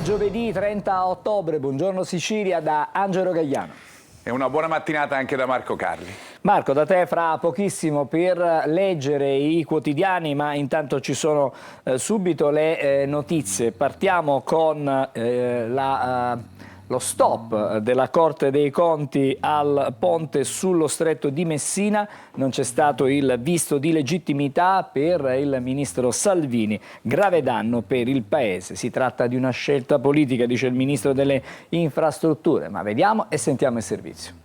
giovedì 30 ottobre, buongiorno Sicilia da Angelo Gagliano. E una buona mattinata anche da Marco Carli. Marco, da te fra pochissimo per leggere i quotidiani, ma intanto ci sono subito le notizie. Partiamo con lo stop della Corte dei Conti al ponte sullo Stretto di Messina. Non c'è stato il visto di legittimità per il ministro Salvini. Grave danno per il Paese. Si tratta di una scelta politica, dice il ministro delle Infrastrutture. Ma vediamo e sentiamo il servizio.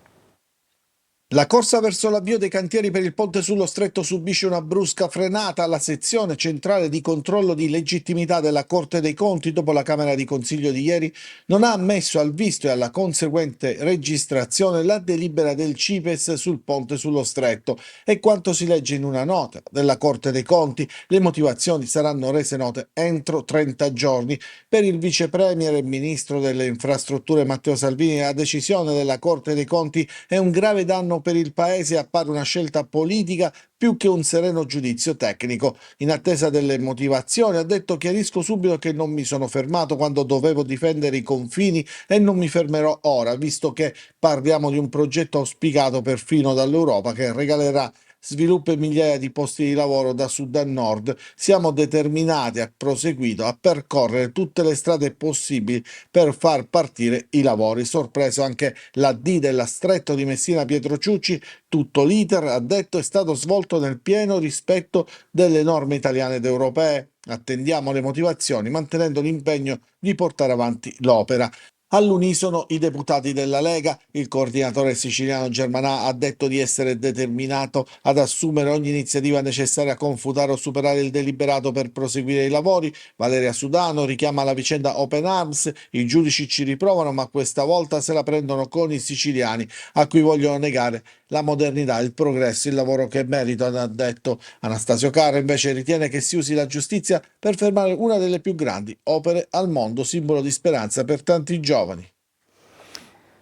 La corsa verso l'avvio dei cantieri per il ponte sullo Stretto subisce una brusca frenata alla sezione centrale di controllo di legittimità della Corte dei Conti. Dopo la Camera di Consiglio di ieri non ha ammesso al visto e alla conseguente registrazione la delibera del CIPES sul ponte sullo Stretto. E quanto si legge in una nota della Corte dei Conti, le motivazioni saranno rese note entro 30 giorni. Per il vice premier e ministro delle Infrastrutture Matteo Salvini la decisione della Corte dei Conti è un grave danno per il Paese e appare una scelta politica più che un sereno giudizio tecnico. In attesa delle motivazioni ha detto: chiarisco subito che non mi sono fermato quando dovevo difendere i confini e non mi fermerò ora, visto che parliamo di un progetto auspicato perfino dall'Europa che regalerà sviluppo e migliaia di posti di lavoro da sud a nord. Siamo determinati, ha proseguito, a percorrere tutte le strade possibili per far partire i lavori. Sorpreso anche l'AD della Stretto di Messina Pietro Ciucci. Tutto l'iter, ha detto, è stato svolto nel pieno rispetto delle norme italiane ed europee. Attendiamo le motivazioni, mantenendo l'impegno di portare avanti l'opera. All'unisono i deputati della Lega. Il coordinatore siciliano Germanà ha detto di essere determinato ad assumere ogni iniziativa necessaria a confutare o superare il deliberato per proseguire i lavori. Valeria Sudano richiama la vicenda Open Arms: i giudici ci riprovano, ma questa volta se la prendono con i siciliani, a cui vogliono negare la modernità, il progresso, il lavoro che meritano, ha detto. Anastasio Carra invece ritiene che si usi la giustizia per fermare una delle più grandi opere al mondo, simbolo di speranza per tanti giovani.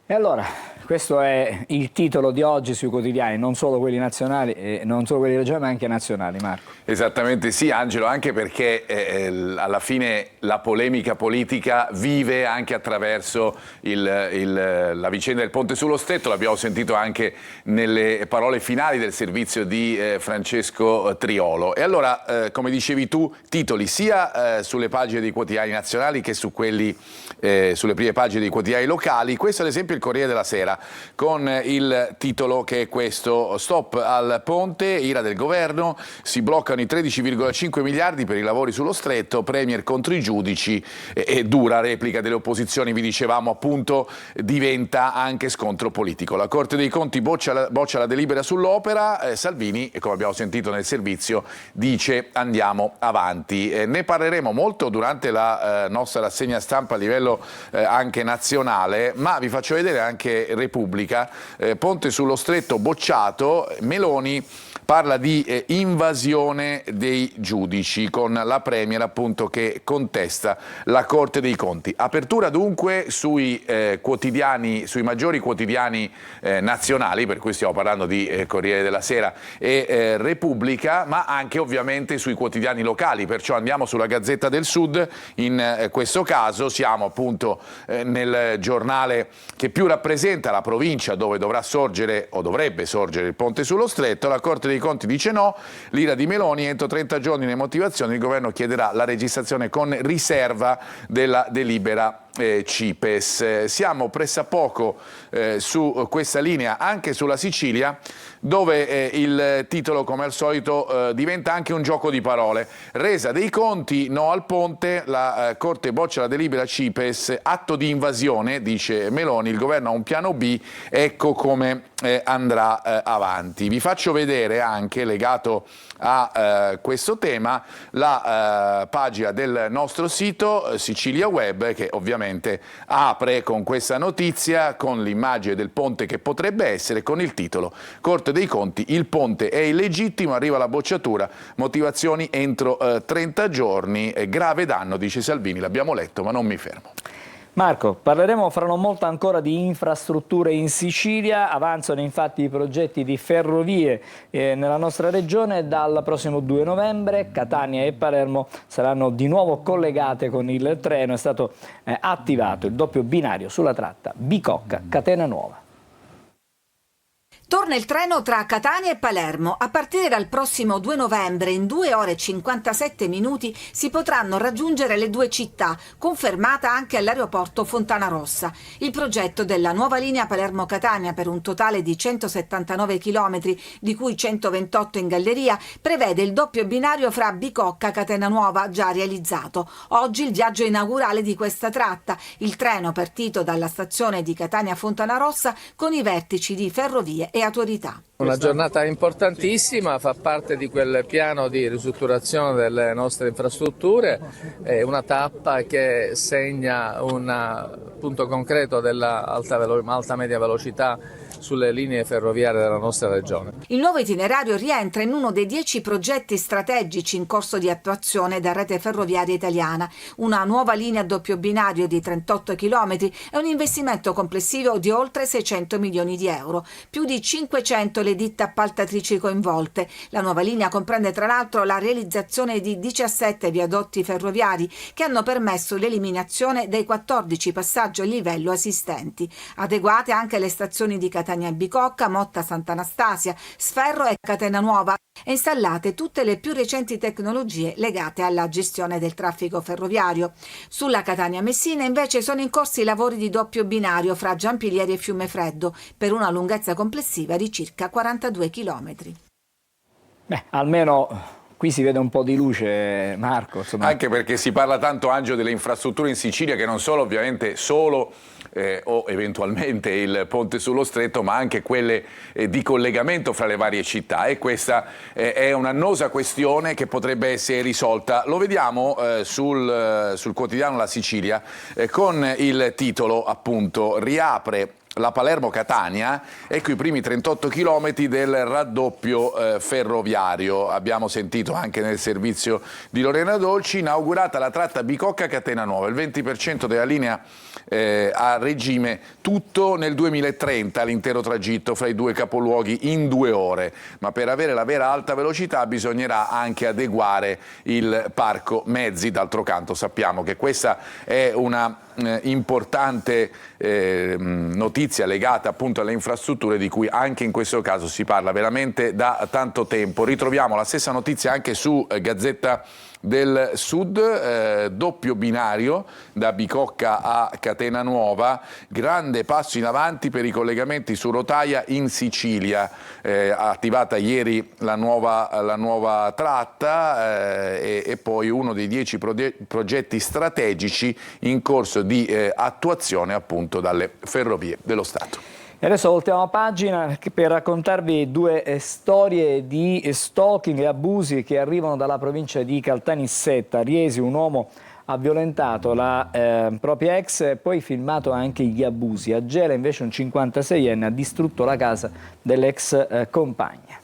E allora, questo è il titolo di oggi sui quotidiani, non solo quelli nazionali, non solo quelli regionali, ma anche nazionali, Marco. Esattamente sì, Angelo, anche perché alla fine la polemica politica vive anche attraverso la vicenda del ponte sullo Stretto. L'abbiamo sentito anche nelle parole finali del servizio di Francesco Triolo. E allora, come dicevi tu, titoli sia sulle pagine dei quotidiani nazionali che su quelli, sulle prime pagine dei quotidiani locali. Questo ad esempio il Corriere della Sera, con il titolo che è questo: stop al ponte, ira del governo, si bloccano i 13,5 miliardi per i lavori sullo Stretto, premier contro i giudici e dura replica delle opposizioni. Vi dicevamo appunto, diventa anche scontro politico. La Corte dei Conti boccia la delibera sull'opera, Salvini, come abbiamo sentito nel servizio, dice andiamo avanti. Ne parleremo molto durante la nostra rassegna stampa a livello anche nazionale, ma vi faccio vedere anche Repubblica. Ponte sullo Stretto bocciato, Meloni parla di invasione dei giudici, con la Premier appunto che contesta la Corte dei Conti. Apertura dunque sui quotidiani, sui maggiori quotidiani nazionali, per cui stiamo parlando di Corriere della Sera e Repubblica, ma anche ovviamente sui quotidiani locali. Perciò andiamo sulla Gazzetta del Sud. In questo caso siamo appunto nel giornale che più rappresenta la provincia dove dovrà sorgere o dovrebbe sorgere il ponte sullo Stretto. La Corte dei Conti dice no, l'ira di Meloni, entro 30 giorni le motivazioni, il governo chiederà la registrazione con riserva della delibera CIPES. Siamo pressappoco su questa linea anche sulla Sicilia, dove il titolo come al solito diventa anche un gioco di parole. Resa dei conti, no al ponte, la Corte boccia la delibera CIPES, atto di invasione, dice Meloni, il governo ha un piano B, ecco come andrà avanti. Vi faccio vedere anche, legato a questo tema, la pagina del nostro sito Sicilia Web, che ovviamente apre con questa notizia, con l'immagine del ponte che potrebbe essere, con il titolo Corte dei Conti, il ponte è illegittimo, arriva la bocciatura, motivazioni entro 30 giorni, grave danno, dice Salvini. L'abbiamo letto ma non mi fermo. Marco, parleremo fra non molto ancora di infrastrutture in Sicilia. Avanzano infatti i progetti di ferrovie nella nostra regione. Dal prossimo 2 novembre Catania e Palermo saranno di nuovo collegate con il treno. È stato attivato il doppio binario sulla tratta Bicocca-Catena Nuova. Torna il treno tra Catania e Palermo. A partire dal prossimo 2 novembre, in 2 ore e 57 minuti, si potranno raggiungere le due città, confermata anche all'aeroporto Fontanarossa. Il progetto della nuova linea Palermo-Catania, per un totale di 179 km, di cui 128 in galleria, prevede il doppio binario fra Bicocca e Catena Nuova, già realizzato. Oggi il viaggio inaugurale di questa tratta. Il treno partito dalla stazione di Catania Fontanarossa con i vertici di Ferrovie e Autorità. Una giornata importantissima, fa parte di quel piano di ristrutturazione delle nostre infrastrutture, è una tappa che segna un punto concreto della alta media velocità sulle linee ferroviarie della nostra regione. Il nuovo itinerario rientra in uno dei 10 progetti strategici in corso di attuazione da Rete Ferroviaria Italiana. Una nuova linea a doppio binario di 38 km è un investimento complessivo di oltre 600 milioni di euro, più di 500 le ditte appaltatrici coinvolte. La nuova linea comprende tra l'altro la realizzazione di 17 viadotti ferroviari che hanno permesso l'eliminazione dei 14 passaggi a livello esistenti. Adeguate anche le stazioni di Catania e Bicocca, Motta Sant'Anastasia, Sferro e Catena Nuova e installate tutte le più recenti tecnologie legate alla gestione del traffico ferroviario. Sulla Catania Messina invece sono in corso i lavori di doppio binario fra Giampilieri e Fiumefreddo per una lunghezza complessiva di circa 42 km. Almeno qui si vede un po' di luce, Marco. Insomma. Anche perché si parla tanto, Angelo, delle infrastrutture in Sicilia, che non sono ovviamente solo o eventualmente il ponte sullo stretto, ma anche quelle di collegamento fra le varie città, e questa è un'annosa questione che potrebbe essere risolta. Lo vediamo sul quotidiano La Sicilia con il titolo appunto "Riapre la Palermo-Catania", ecco i primi 38 km del raddoppio ferroviario. Abbiamo sentito anche nel servizio di Lorena Dolci, inaugurata la tratta Bicocca-Catena Nuova, il 20% della linea a regime, tutto nel 2030, l'intero tragitto fra i due capoluoghi in 2 ore, ma per avere la vera alta velocità bisognerà anche adeguare il parco mezzi. D'altro canto sappiamo che questa è una importante notizia legata appunto alle infrastrutture, di cui anche in questo caso si parla veramente da tanto tempo. Ritroviamo la stessa notizia anche su Gazzetta del Sud, doppio binario da Bicocca a Catena Nuova, grande passo in avanti per i collegamenti su rotaia in Sicilia, attivata ieri la nuova tratta e poi uno dei 10 progetti strategici in corso di attuazione appunto dalle Ferrovie dello Stato. E adesso voltiamo pagina per raccontarvi 2 storie di stalking e abusi che arrivano dalla provincia di Caltanissetta. A Riesi un uomo ha violentato la propria ex e poi filmato anche gli abusi. A Gela invece un 56enne ha distrutto la casa dell'ex compagna.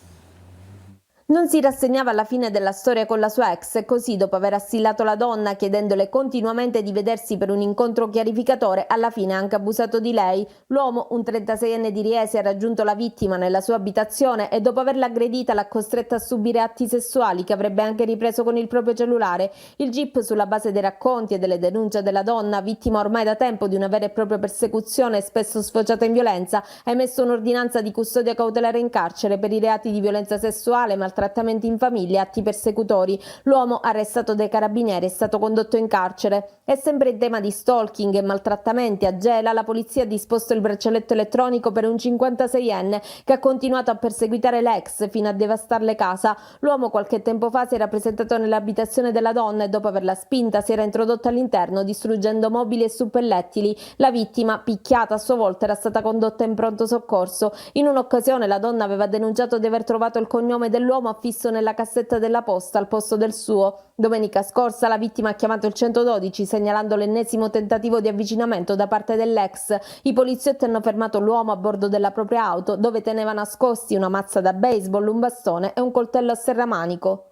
Non si rassegnava alla fine della storia con la sua ex e così, dopo aver assillato la donna chiedendole continuamente di vedersi per un incontro chiarificatore, alla fine ha anche abusato di lei. L'uomo, un 36enne di Riesi, ha raggiunto la vittima nella sua abitazione e dopo averla aggredita l'ha costretta a subire atti sessuali che avrebbe anche ripreso con il proprio cellulare. Il GIP, sulla base dei racconti e delle denunce della donna, vittima ormai da tempo di una vera e propria persecuzione spesso sfociata in violenza, ha emesso un'ordinanza di custodia cautelare in carcere per i reati di violenza sessuale, maltrattamenti in famiglia e atti persecutori. L'uomo, arrestato dai carabinieri, è stato condotto in carcere. E sempre in tema di stalking e maltrattamenti, a Gela la polizia ha disposto il braccialetto elettronico per un 56enne che ha continuato a perseguitare l'ex fino a devastarle casa. L'uomo qualche tempo fa si era presentato nell'abitazione della donna e dopo averla spinta si era introdotto all'interno distruggendo mobili e suppellettili. La vittima, picchiata a sua volta, era stata condotta in pronto soccorso. In un'occasione la donna aveva denunciato di aver trovato il cognome dell'uomo affisso nella cassetta della posta al posto del suo. Domenica scorsa la vittima ha chiamato il 112 segnalando l'ennesimo tentativo di avvicinamento da parte dell'ex. I poliziotti hanno fermato l'uomo a bordo della propria auto, dove teneva nascosti una mazza da baseball, un bastone e un coltello a serramanico.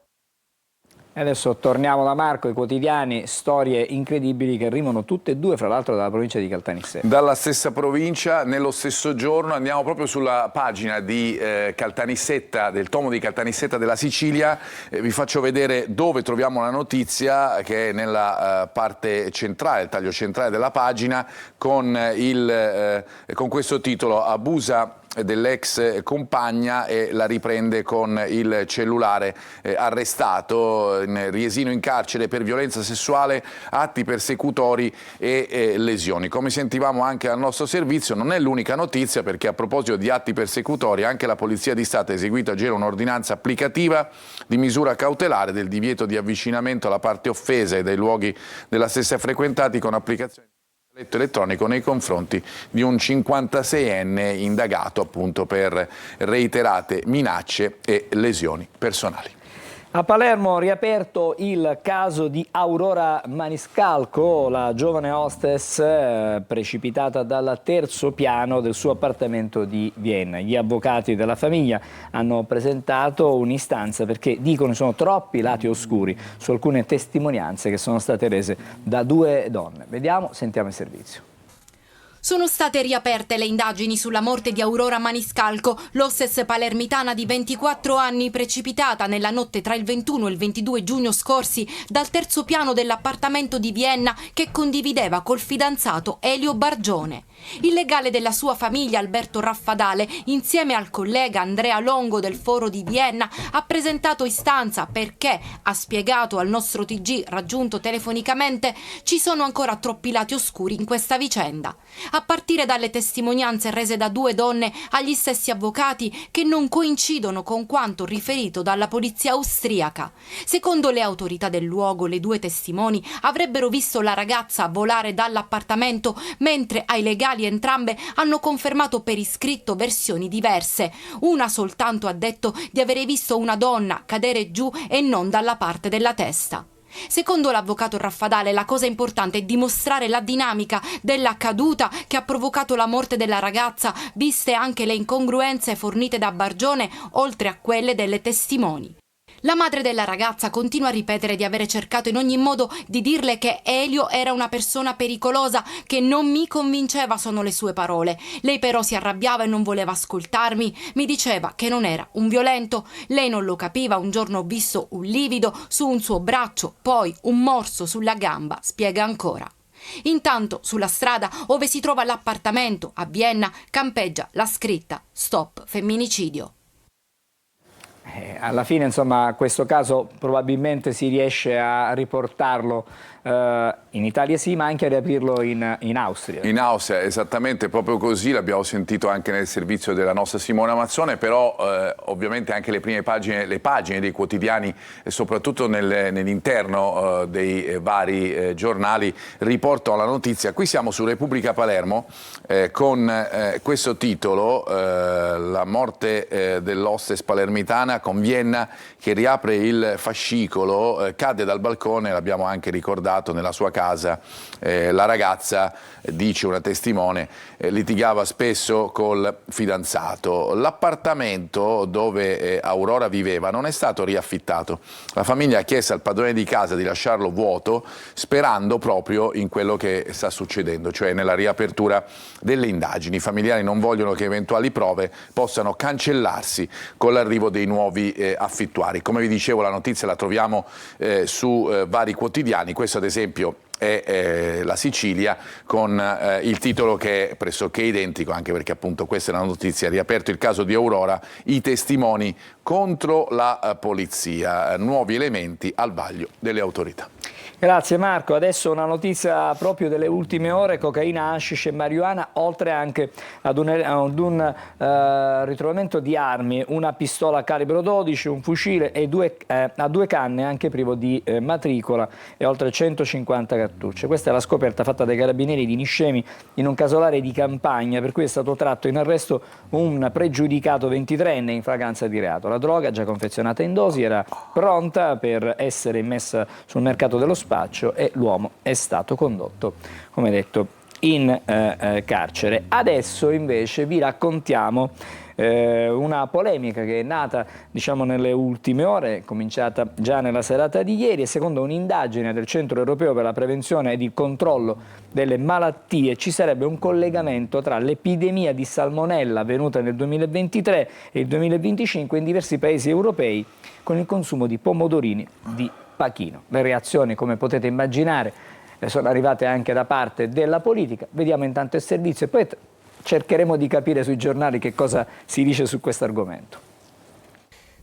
E adesso torniamo da Marco, i quotidiani, storie incredibili che arrivano tutte e due, fra l'altro dalla provincia di Caltanissetta. Dalla stessa provincia, nello stesso giorno, andiamo proprio sulla pagina di Caltanissetta, del tomo di Caltanissetta della Sicilia. Vi faccio vedere dove troviamo la notizia, che è nella parte centrale, il taglio centrale della pagina, con questo titolo: abusa dell'ex compagna e la riprende con il cellulare, arrestato, Riesino in carcere per violenza sessuale, atti persecutori e lesioni. Come sentivamo anche al nostro servizio, non è l'unica notizia, perché a proposito di atti persecutori anche la Polizia di Stato ha eseguito a Gela un'ordinanza applicativa di misura cautelare del divieto di avvicinamento alla parte offesa e dai luoghi della stessa frequentati, con applicazione elettronico nei confronti di un 56enne indagato appunto per reiterate minacce e lesioni personali. A Palermo riaperto il caso di Aurora Maniscalco, la giovane hostess precipitata dal terzo piano del suo appartamento di Vienna. Gli avvocati della famiglia hanno presentato un'istanza perché dicono sono troppi lati oscuri su alcune testimonianze che sono state rese da due donne. Vediamo, sentiamo il servizio. Sono state riaperte le indagini sulla morte di Aurora Maniscalco, l'hostess palermitana di 24 anni precipitata nella notte tra il 21 e il 22 giugno scorsi dal terzo piano dell'appartamento di Vienna che condivideva col fidanzato Elio Bargione. Il legale della sua famiglia, Alberto Raffadale, insieme al collega Andrea Longo del Foro di Vienna, ha presentato istanza perché, ha spiegato al nostro TG raggiunto telefonicamente, ci sono ancora troppi lati oscuri in questa vicenda. A partire dalle testimonianze rese da due donne agli stessi avvocati che non coincidono con quanto riferito dalla polizia austriaca. Secondo le autorità del luogo, le due testimoni avrebbero visto la ragazza volare dall'appartamento, mentre ai legali entrambe hanno confermato per iscritto versioni diverse. Una soltanto ha detto di avere visto una donna cadere giù e non dalla parte della testa. Secondo l'avvocato Raffadale, la cosa importante è dimostrare la dinamica della caduta che ha provocato la morte della ragazza, viste anche le incongruenze fornite da Bargione, oltre a quelle delle testimoni. La madre della ragazza continua a ripetere di avere cercato in ogni modo di dirle che Elio era una persona pericolosa, che non mi convinceva, sono le sue parole. Lei però si arrabbiava e non voleva ascoltarmi, mi diceva che non era un violento, lei non lo capiva, un giorno ho visto un livido su un suo braccio, poi un morso sulla gamba, spiega ancora. Intanto sulla strada ove si trova l'appartamento a Vienna campeggia la scritta Stop femminicidio. Alla fine, insomma, questo caso probabilmente si riesce a riportarlo in Italia, sì, ma anche a riaprirlo in Austria. In Austria, esattamente, proprio così, l'abbiamo sentito anche nel servizio della nostra Simona Mazzone, però ovviamente anche le prime pagine, le pagine dei quotidiani e soprattutto nell'interno dei vari giornali riportano la notizia. Qui siamo su Repubblica Palermo con questo titolo, la morte dell'hostess palermitana, con Vienna che riapre il fascicolo, cade dal balcone, l'abbiamo anche ricordato nella sua casa, la ragazza, dice una testimone, litigava spesso col fidanzato. L'appartamento dove Aurora viveva non è stato riaffittato. La famiglia ha chiesto al padrone di casa di lasciarlo vuoto, sperando proprio in quello che sta succedendo, cioè nella riapertura delle indagini. I familiari non vogliono che eventuali prove possano cancellarsi con l'arrivo dei nuovi affittuari. Come vi dicevo, la notizia la troviamo su vari quotidiani. Questo ad esempio è la Sicilia, con il titolo che è pressoché identico, anche perché appunto questa è la notizia: riaperto il caso di Aurora, i testimoni contro la polizia, nuovi elementi al vaglio delle autorità. Grazie Marco, adesso una notizia proprio delle ultime ore: cocaina, hashish e marijuana, oltre anche ad un ritrovamento di armi, una pistola calibro 12, un fucile e a due canne anche privo di matricola e oltre 150 cartucce. Questa è la scoperta fatta dai carabinieri di Niscemi in un casolare di campagna, per cui è stato tratto in arresto un pregiudicato 23enne in flagranza di reato. La droga, già confezionata in dosi, era pronta per essere immessa sul mercato dello spazio e l'uomo è stato condotto, come detto, in carcere. Adesso invece vi raccontiamo una polemica che è nata diciamo nelle ultime ore, cominciata già nella serata di ieri, e secondo un'indagine del Centro Europeo per la Prevenzione ed il Controllo delle Malattie ci sarebbe un collegamento tra l'epidemia di salmonella avvenuta nel 2023 e il 2025 in diversi paesi europei con il consumo di pomodorini di Pachino. Le reazioni, come potete immaginare, sono arrivate anche da parte della politica. Vediamo intanto il servizio e poi cercheremo di capire sui giornali che cosa si dice su questo argomento.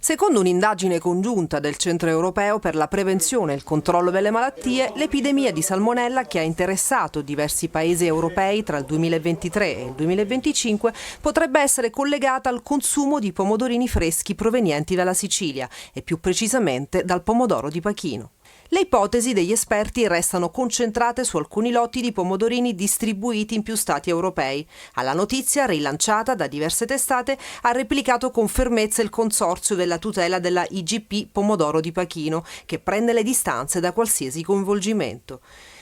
Secondo un'indagine congiunta del Centro Europeo per la Prevenzione e il Controllo delle Malattie, l'epidemia di salmonella che ha interessato diversi paesi europei tra il 2023 e il 2025 potrebbe essere collegata al consumo di pomodorini freschi provenienti dalla Sicilia e più precisamente dal pomodoro di Pachino. Le ipotesi degli esperti restano concentrate su alcuni lotti di pomodorini distribuiti in più stati europei. Alla notizia, rilanciata da diverse testate, ha replicato con fermezza il consorzio della tutela della IGP Pomodoro di Pachino, che prende le distanze da qualsiasi coinvolgimento.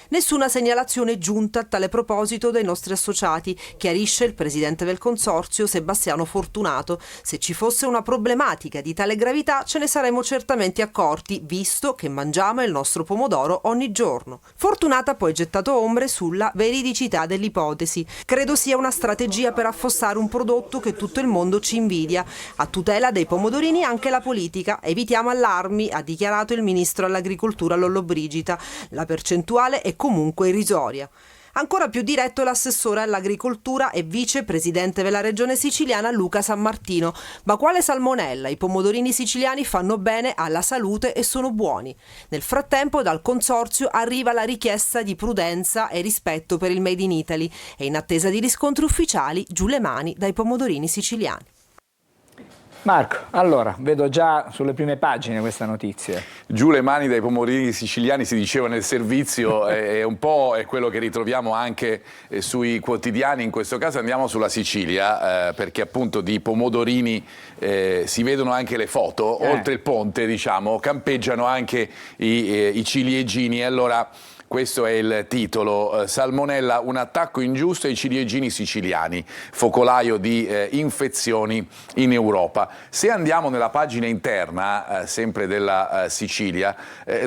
Nessuna segnalazione giunta a tale proposito dai nostri associati, chiarisce il presidente del consorzio Sebastiano Fortunato. Se ci fosse una problematica di tale gravità ce ne saremmo certamente accorti, visto che mangiamo il nostro pomodoro ogni giorno. Fortunato ha poi gettato ombre sulla veridicità dell'ipotesi. Credo sia una strategia per affossare un prodotto che tutto il mondo ci invidia. A tutela dei pomodorini anche la politica. Evitiamo allarmi, ha dichiarato il ministro all'agricoltura Lollobrigida. La percentuale è comunque irrisoria. Ancora più diretto l'assessore all'agricoltura e vicepresidente della regione siciliana Luca Sammartino. Ma quale salmonella? I pomodorini siciliani fanno bene alla salute e sono buoni. Nel frattempo dal consorzio arriva la richiesta di prudenza e rispetto per il Made in Italy e in attesa di riscontri ufficiali giù le mani dai pomodorini siciliani. Marco, allora, vedo già sulle prime pagine questa notizia. Giù le mani dai pomodorini siciliani, si diceva nel servizio, è un po' è quello che ritroviamo anche sui quotidiani. In questo caso andiamo sulla Sicilia, perché appunto di pomodorini si vedono anche le foto. Oltre il ponte, diciamo, campeggiano anche i ciliegini. Allora, questo è il titolo, salmonella, un attacco ingiusto ai ciliegini siciliani, focolaio di infezioni in Europa. Se andiamo nella pagina interna, sempre della Sicilia,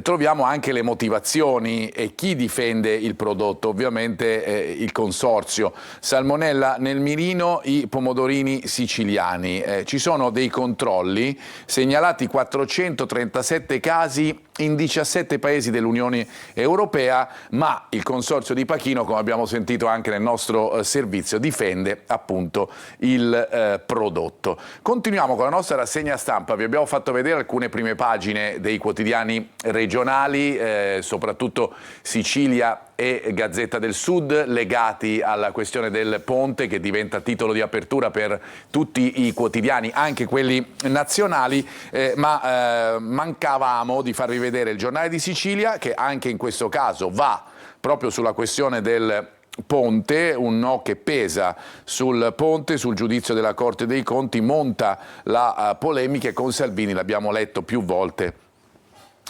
troviamo anche le motivazioni e chi difende il prodotto, ovviamente il consorzio. Salmonella nel mirino, i pomodorini siciliani. Ci sono dei controlli, segnalati 437 casi in 17 paesi dell'Unione Europea, ma il consorzio di Pachino, come abbiamo sentito anche nel nostro servizio, difende appunto il prodotto. Continuiamo con la nostra rassegna stampa. Vi abbiamo fatto vedere alcune prime pagine dei quotidiani regionali, soprattutto Sicilia e Gazzetta del Sud, legati alla questione del ponte, che diventa titolo di apertura per tutti i quotidiani, anche quelli nazionali, ma mancavamo di farvi vedere il Giornale di Sicilia, che anche in questo caso va proprio sulla questione del ponte, un no che pesa sul ponte, sul giudizio della Corte dei Conti, monta la polemica, e con Salvini l'abbiamo letto più volte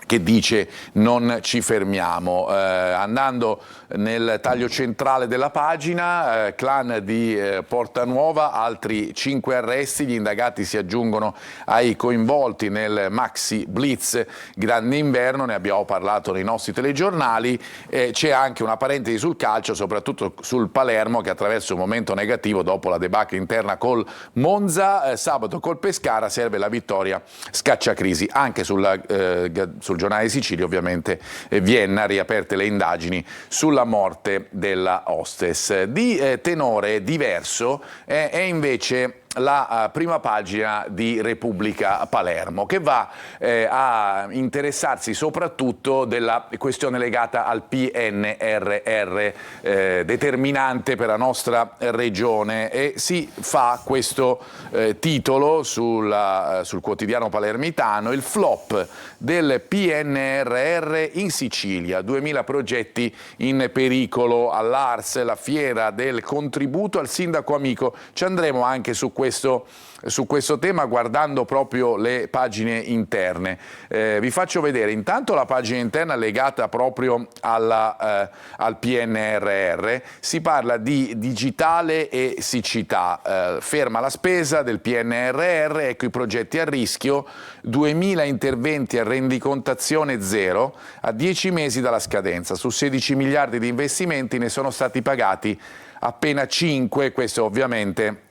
che dice non ci fermiamo. Andando nel taglio centrale della pagina, clan di Porta Nuova, altri 5 arresti, gli indagati si aggiungono ai coinvolti nel Maxi Blitz Grande Inverno, ne abbiamo parlato nei nostri telegiornali. C'è anche una parentesi sul calcio, soprattutto sul Palermo, che attraverso un momento negativo dopo la debacle interna col Monza. Sabato col Pescara serve la vittoria scacciacrisi. Anche sul Giornale di Sicilia ovviamente Vienna, riaperte le indagini sulla morte della hostess. Di tenore diverso è invece la prima pagina di Repubblica Palermo, che va a interessarsi soprattutto della questione legata al PNRR, determinante per la nostra regione, e si fa questo titolo sul quotidiano palermitano: il flop del PNRR in Sicilia, 2000 progetti in pericolo all'Ars, la fiera del contributo al sindaco amico. Ci andremo anche su questo questo tema guardando proprio le pagine interne. Vi faccio vedere intanto la pagina interna legata proprio al PNRR. Si parla di digitale e siccità. Ferma la spesa del PNRR, ecco i progetti a rischio, 2000 interventi a rendicontazione zero a 10 mesi dalla scadenza. Su 16 miliardi di investimenti ne sono stati pagati appena 5, questo ovviamente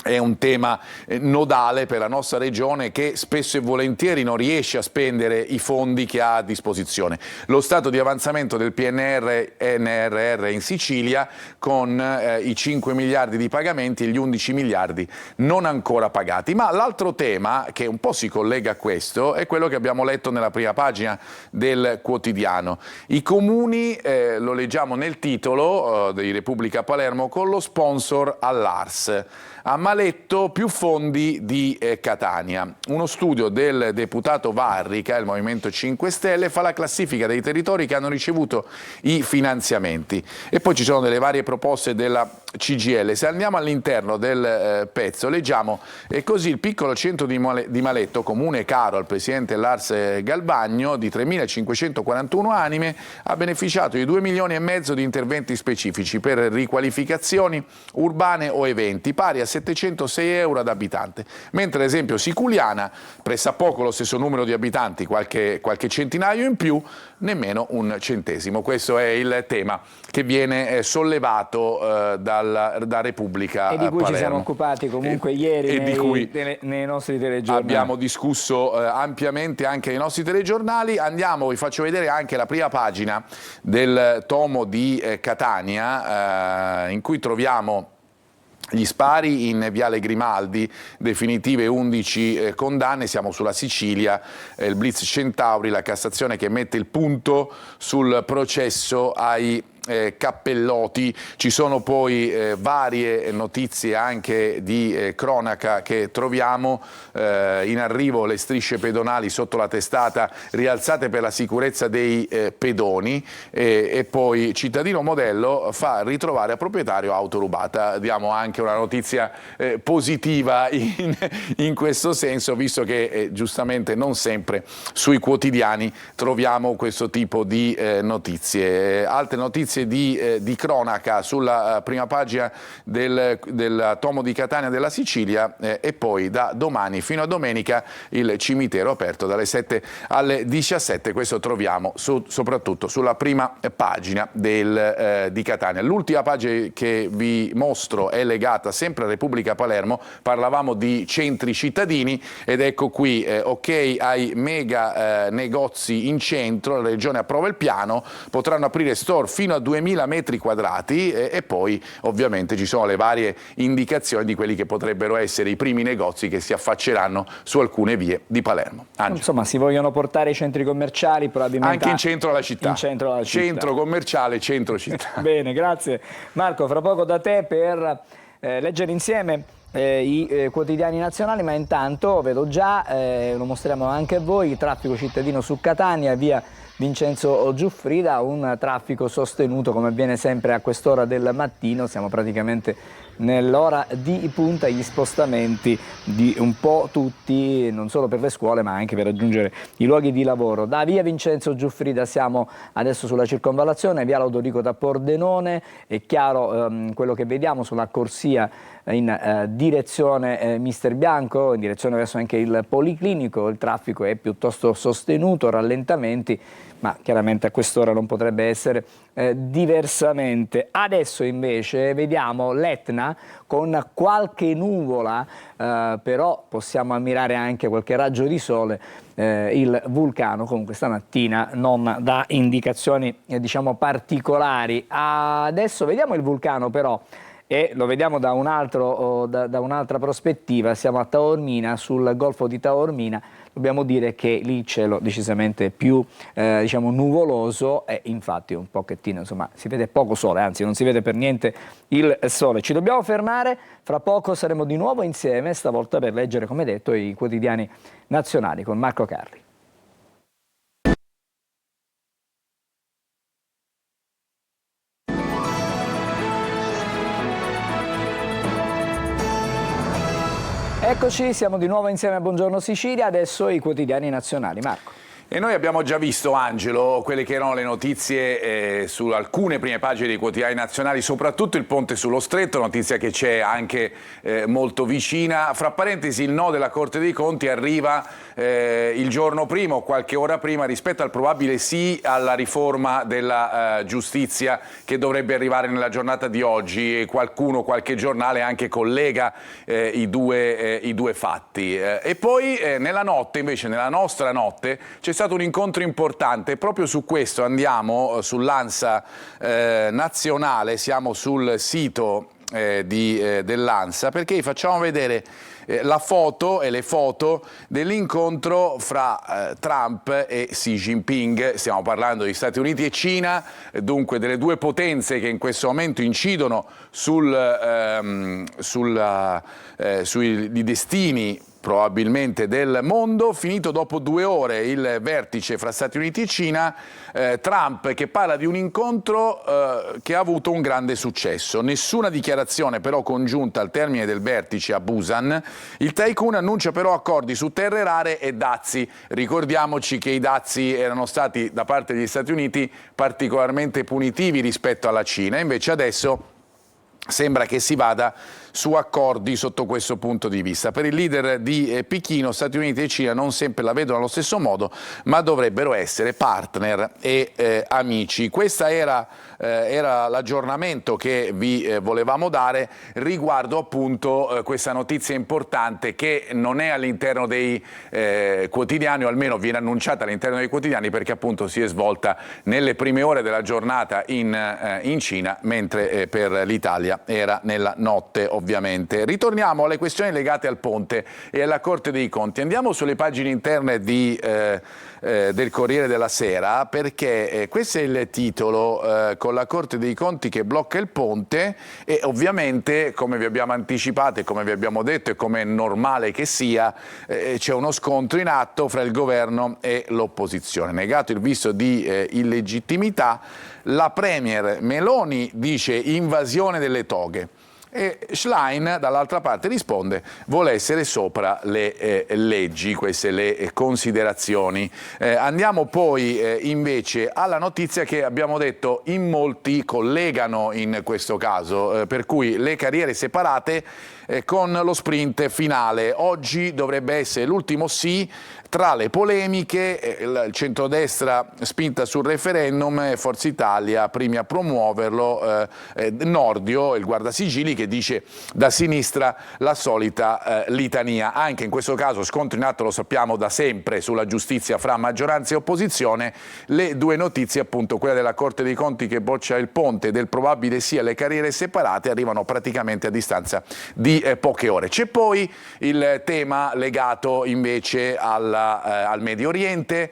è un tema nodale per la nostra regione che spesso e volentieri non riesce a spendere i fondi che ha a disposizione. Lo stato di avanzamento del PNRR in Sicilia con i 5 miliardi di pagamenti e gli 11 miliardi non ancora pagati. Ma l'altro tema che un po' si collega a questo è quello che abbiamo letto nella prima pagina del quotidiano. I comuni, lo leggiamo nel titolo di Repubblica Palermo, con lo sponsor all'ARS. A Maletto più fondi di Catania. Uno studio del deputato Varrica, il Movimento 5 Stelle, fa la classifica dei territori che hanno ricevuto i finanziamenti. E poi ci sono delle varie proposte della CGIL. Se andiamo all'interno del pezzo, leggiamo così: il piccolo centro di Maletto, comune caro al presidente Lars Galbagno, di 3.541 anime, ha beneficiato di 2,5 milioni di interventi specifici per riqualificazioni urbane o eventi, pari a 706 euro ad abitante, mentre ad esempio Siculiana, pressappoco lo stesso numero di abitanti, qualche centinaio in più, nemmeno un centesimo. Questo è il tema che viene sollevato da Repubblica Palermo. E di cui Palermo. ci siamo occupati comunque ieri nei nostri telegiornali. Abbiamo discusso ampiamente anche nei nostri telegiornali. Vi faccio vedere anche la prima pagina del tomo di Catania, in cui troviamo gli spari in Viale Grimaldi, definitive 11 condanne, siamo sulla Sicilia, il Blitz Centauri, la Cassazione che mette il punto sul processo ai Cappellotti. Ci sono poi varie notizie anche di cronaca che troviamo, in arrivo le strisce pedonali sotto la testata rialzate per la sicurezza dei pedoni, e poi cittadino modello fa ritrovare a proprietario auto rubata. Diamo anche una notizia positiva in questo senso, visto che giustamente non sempre sui quotidiani troviamo questo tipo di notizie. Altre notizie di cronaca sulla prima pagina del tomo di Catania della Sicilia, e poi da domani fino a domenica il cimitero aperto dalle 7 alle 17. Questo troviamo soprattutto sulla prima pagina di Catania. L'ultima pagina che vi mostro è legata sempre a Repubblica Palermo. Parlavamo di centri cittadini ed ecco qui, ok ai mega negozi in centro, la regione approva il piano, potranno aprire store fino a 2000 metri quadrati, e poi ovviamente ci sono le varie indicazioni di quelli che potrebbero essere i primi negozi che si affacceranno su alcune vie di Palermo. Angelo. Insomma, si vogliono portare i centri commerciali probabilmente anche in centro alla città. In centro alla città. Centro commerciale, centro città. Bene, grazie Marco. Fra poco da te per leggere insieme i quotidiani nazionali, ma intanto vedo già, lo mostriamo anche a voi, il traffico cittadino su Catania, via Vincenzo Giuffrida, un traffico sostenuto come avviene sempre a quest'ora del mattino. Siamo praticamente nell'ora di punta, gli spostamenti di un po' tutti, non solo per le scuole ma anche per raggiungere i luoghi di lavoro. Da via Vincenzo Giuffrida siamo adesso sulla circonvallazione, via Laudorico da Pordenone. È chiaro quello che vediamo sulla corsia in direzione Mister Bianco, in direzione verso anche il Policlinico. Il traffico è piuttosto sostenuto, rallentamenti, ma chiaramente a quest'ora non potrebbe essere diversamente. Adesso invece vediamo l'Etna con qualche nuvola, però possiamo ammirare anche qualche raggio di sole. Il vulcano comunque stamattina non dà indicazioni diciamo particolari. Adesso vediamo il vulcano però, e lo vediamo da un'altra prospettiva. Siamo a Taormina, sul golfo di Taormina. Dobbiamo dire che lì il cielo decisamente più diciamo nuvoloso, e infatti un pochettino insomma si vede poco sole, anzi non si vede per niente il sole. Ci dobbiamo fermare, fra poco saremo di nuovo insieme, stavolta per leggere, come detto, i quotidiani nazionali con Marco Carli. Eccoci, siamo di nuovo insieme a Buongiorno Sicilia, adesso i quotidiani nazionali. Marco. E noi abbiamo già visto, Angelo, quelle che erano le notizie su alcune prime pagine dei quotidiani nazionali, soprattutto il ponte sullo stretto, notizia che c'è anche molto vicina. Fra parentesi, il no della Corte dei Conti arriva il giorno prima o qualche ora prima rispetto al probabile sì alla riforma della giustizia che dovrebbe arrivare nella giornata di oggi, e qualche giornale anche collega i due fatti. E poi nella notte, invece, nella nostra notte, c'è stato un incontro importante. Proprio su questo andiamo sull'Ansa nazionale, siamo sul sito dell'Ansa, perché vi facciamo vedere la foto e le foto dell'incontro fra Trump e Xi Jinping. Stiamo parlando di Stati Uniti e Cina, dunque delle due potenze che in questo momento incidono sui destini probabilmente del mondo. Finito dopo 2 ore il vertice fra Stati Uniti e Cina, Trump che parla di un incontro che ha avuto un grande successo. Nessuna dichiarazione però congiunta al termine del vertice a Busan. Il tycoon annuncia però accordi su terre rare e dazi. Ricordiamoci che i dazi erano stati da parte degli Stati Uniti particolarmente punitivi rispetto alla Cina, invece adesso sembra che si vada su accordi sotto questo punto di vista. Per il leader di Pechino, Stati Uniti e Cina non sempre la vedono allo stesso modo, ma dovrebbero essere partner e amici. Questo era l'aggiornamento che vi volevamo dare riguardo appunto questa notizia importante che non è all'interno dei quotidiani, o almeno viene annunciata all'interno dei quotidiani perché appunto si è svolta nelle prime ore della giornata in Cina, mentre per l'Italia era nella notte ovviamente. Ritorniamo alle questioni legate al ponte e alla Corte dei Conti. Andiamo sulle pagine interne del Corriere della Sera, perché questo è il titolo, con la Corte dei Conti che blocca il ponte, e ovviamente, come vi abbiamo anticipato e come vi abbiamo detto e come è normale che sia, c'è uno scontro in atto fra il governo e l'opposizione. Negato il visto di illegittimità, la premier Meloni dice invasione delle toghe. E Schlein dall'altra parte risponde: vuole essere sopra le leggi. Queste le considerazioni. Andiamo poi invece alla notizia che abbiamo detto in molti collegano in questo caso, per cui le carriere separate con lo sprint finale. Oggi dovrebbe essere l'ultimo sì tra le polemiche, il centrodestra spinta sul referendum, Forza Italia primi a promuoverlo, Nordio, il guardasigilli, che dice da sinistra la solita litania. Anche in questo caso scontro in atto, lo sappiamo da sempre, sulla giustizia fra maggioranza e opposizione. Le due notizie, appunto, quella della Corte dei Conti che boccia il ponte e del probabile sì alle carriere separate, arrivano praticamente a distanza di poche ore. C'è poi il tema legato invece al Medio Oriente,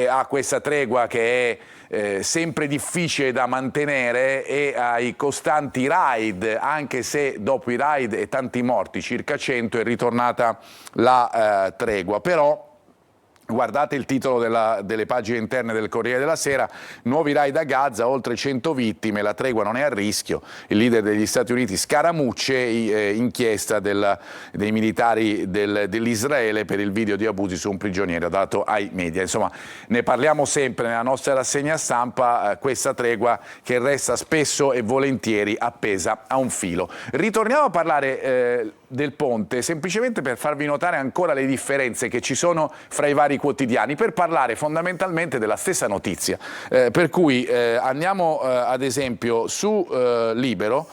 a questa tregua che è sempre difficile da mantenere, e ai costanti raid, anche se dopo i raid e tanti morti, circa 100, è ritornata la tregua. Però guardate il titolo delle pagine interne del Corriere della Sera: nuovi raid a Gaza, oltre 100 vittime, la tregua non è a rischio. Il leader degli Stati Uniti: scaramucce, inchiesta dei militari dell'Israele per il video di abusi su un prigioniero dato ai media. Insomma, ne parliamo sempre nella nostra rassegna stampa, questa tregua che resta spesso e volentieri appesa a un filo. Ritorniamo a parlare del ponte, semplicemente per farvi notare ancora le differenze che ci sono fra i vari quotidiani, per parlare fondamentalmente della stessa notizia. Per cui andiamo ad esempio su Libero,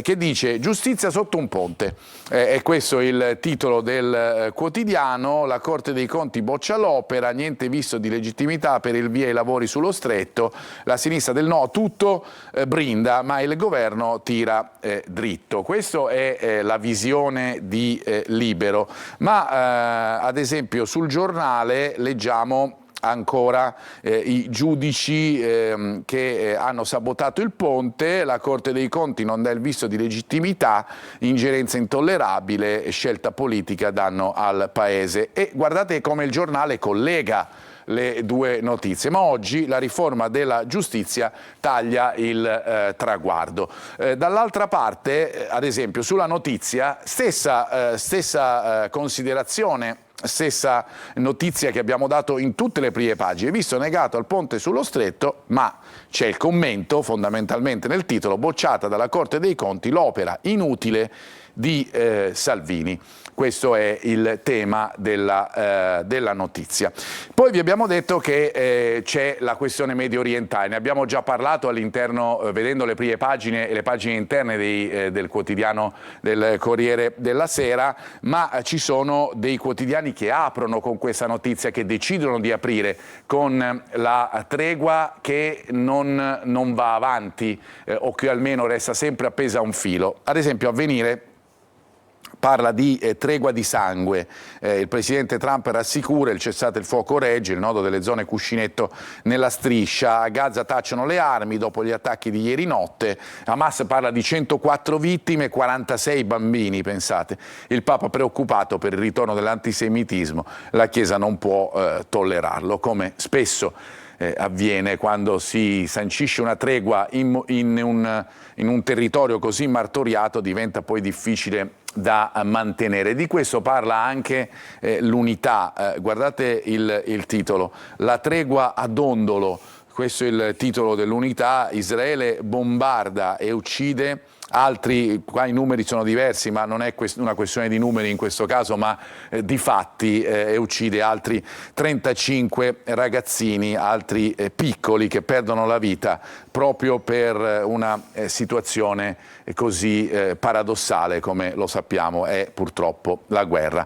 che dice giustizia sotto un ponte. È questo il titolo del quotidiano. La Corte dei Conti boccia l'opera, niente visto di legittimità per il via ai lavori sullo stretto, la sinistra del no tutto brinda, ma il governo tira dritto. Questa è la visione di Libero, ma ad esempio sul Giornale leggiamo ancora i giudici che hanno sabotato il ponte, la Corte dei Conti non dà il visto di legittimità, ingerenza intollerabile, scelta politica, danno al Paese. E guardate come il Giornale collega le due notizie. Ma oggi la riforma della giustizia taglia il traguardo. Dall'altra parte, ad esempio, sulla notizia, stessa considerazione, stessa notizia che abbiamo dato in tutte le prime pagine, visto negato al ponte sullo stretto, ma c'è il commento fondamentalmente nel titolo: bocciata dalla Corte dei Conti l'opera inutile di Salvini. Questo è il tema della notizia. Poi vi abbiamo detto che c'è la questione medio orientale, ne abbiamo già parlato all'interno, vedendo le prime pagine e le pagine interne del quotidiano del Corriere della Sera, ma ci sono dei quotidiani che aprono con questa notizia, che decidono di aprire con la tregua che non va avanti o che almeno resta sempre appesa a un filo. Ad esempio Avvenire parla di tregua di sangue, il presidente Trump rassicura, il cessate il fuoco regge, il nodo delle zone cuscinetto nella striscia, a Gaza tacciono le armi dopo gli attacchi di ieri notte, Hamas parla di 104 vittime, 46 bambini, pensate, il Papa preoccupato per il ritorno dell'antisemitismo, la Chiesa non può tollerarlo, come spesso avviene quando si sancisce una tregua in un territorio così martoriato, diventa poi difficile da mantenere. Di questo parla anche l'Unità, guardate il titolo, la tregua a Dondolo, questo è il titolo dell'Unità, Israele bombarda e uccide altri, qua i numeri sono diversi, ma non è una questione di numeri in questo caso, ma di fatti, e uccide altri 35 ragazzini, altri piccoli che perdono la vita proprio per una situazione così paradossale, come lo sappiamo è purtroppo la guerra.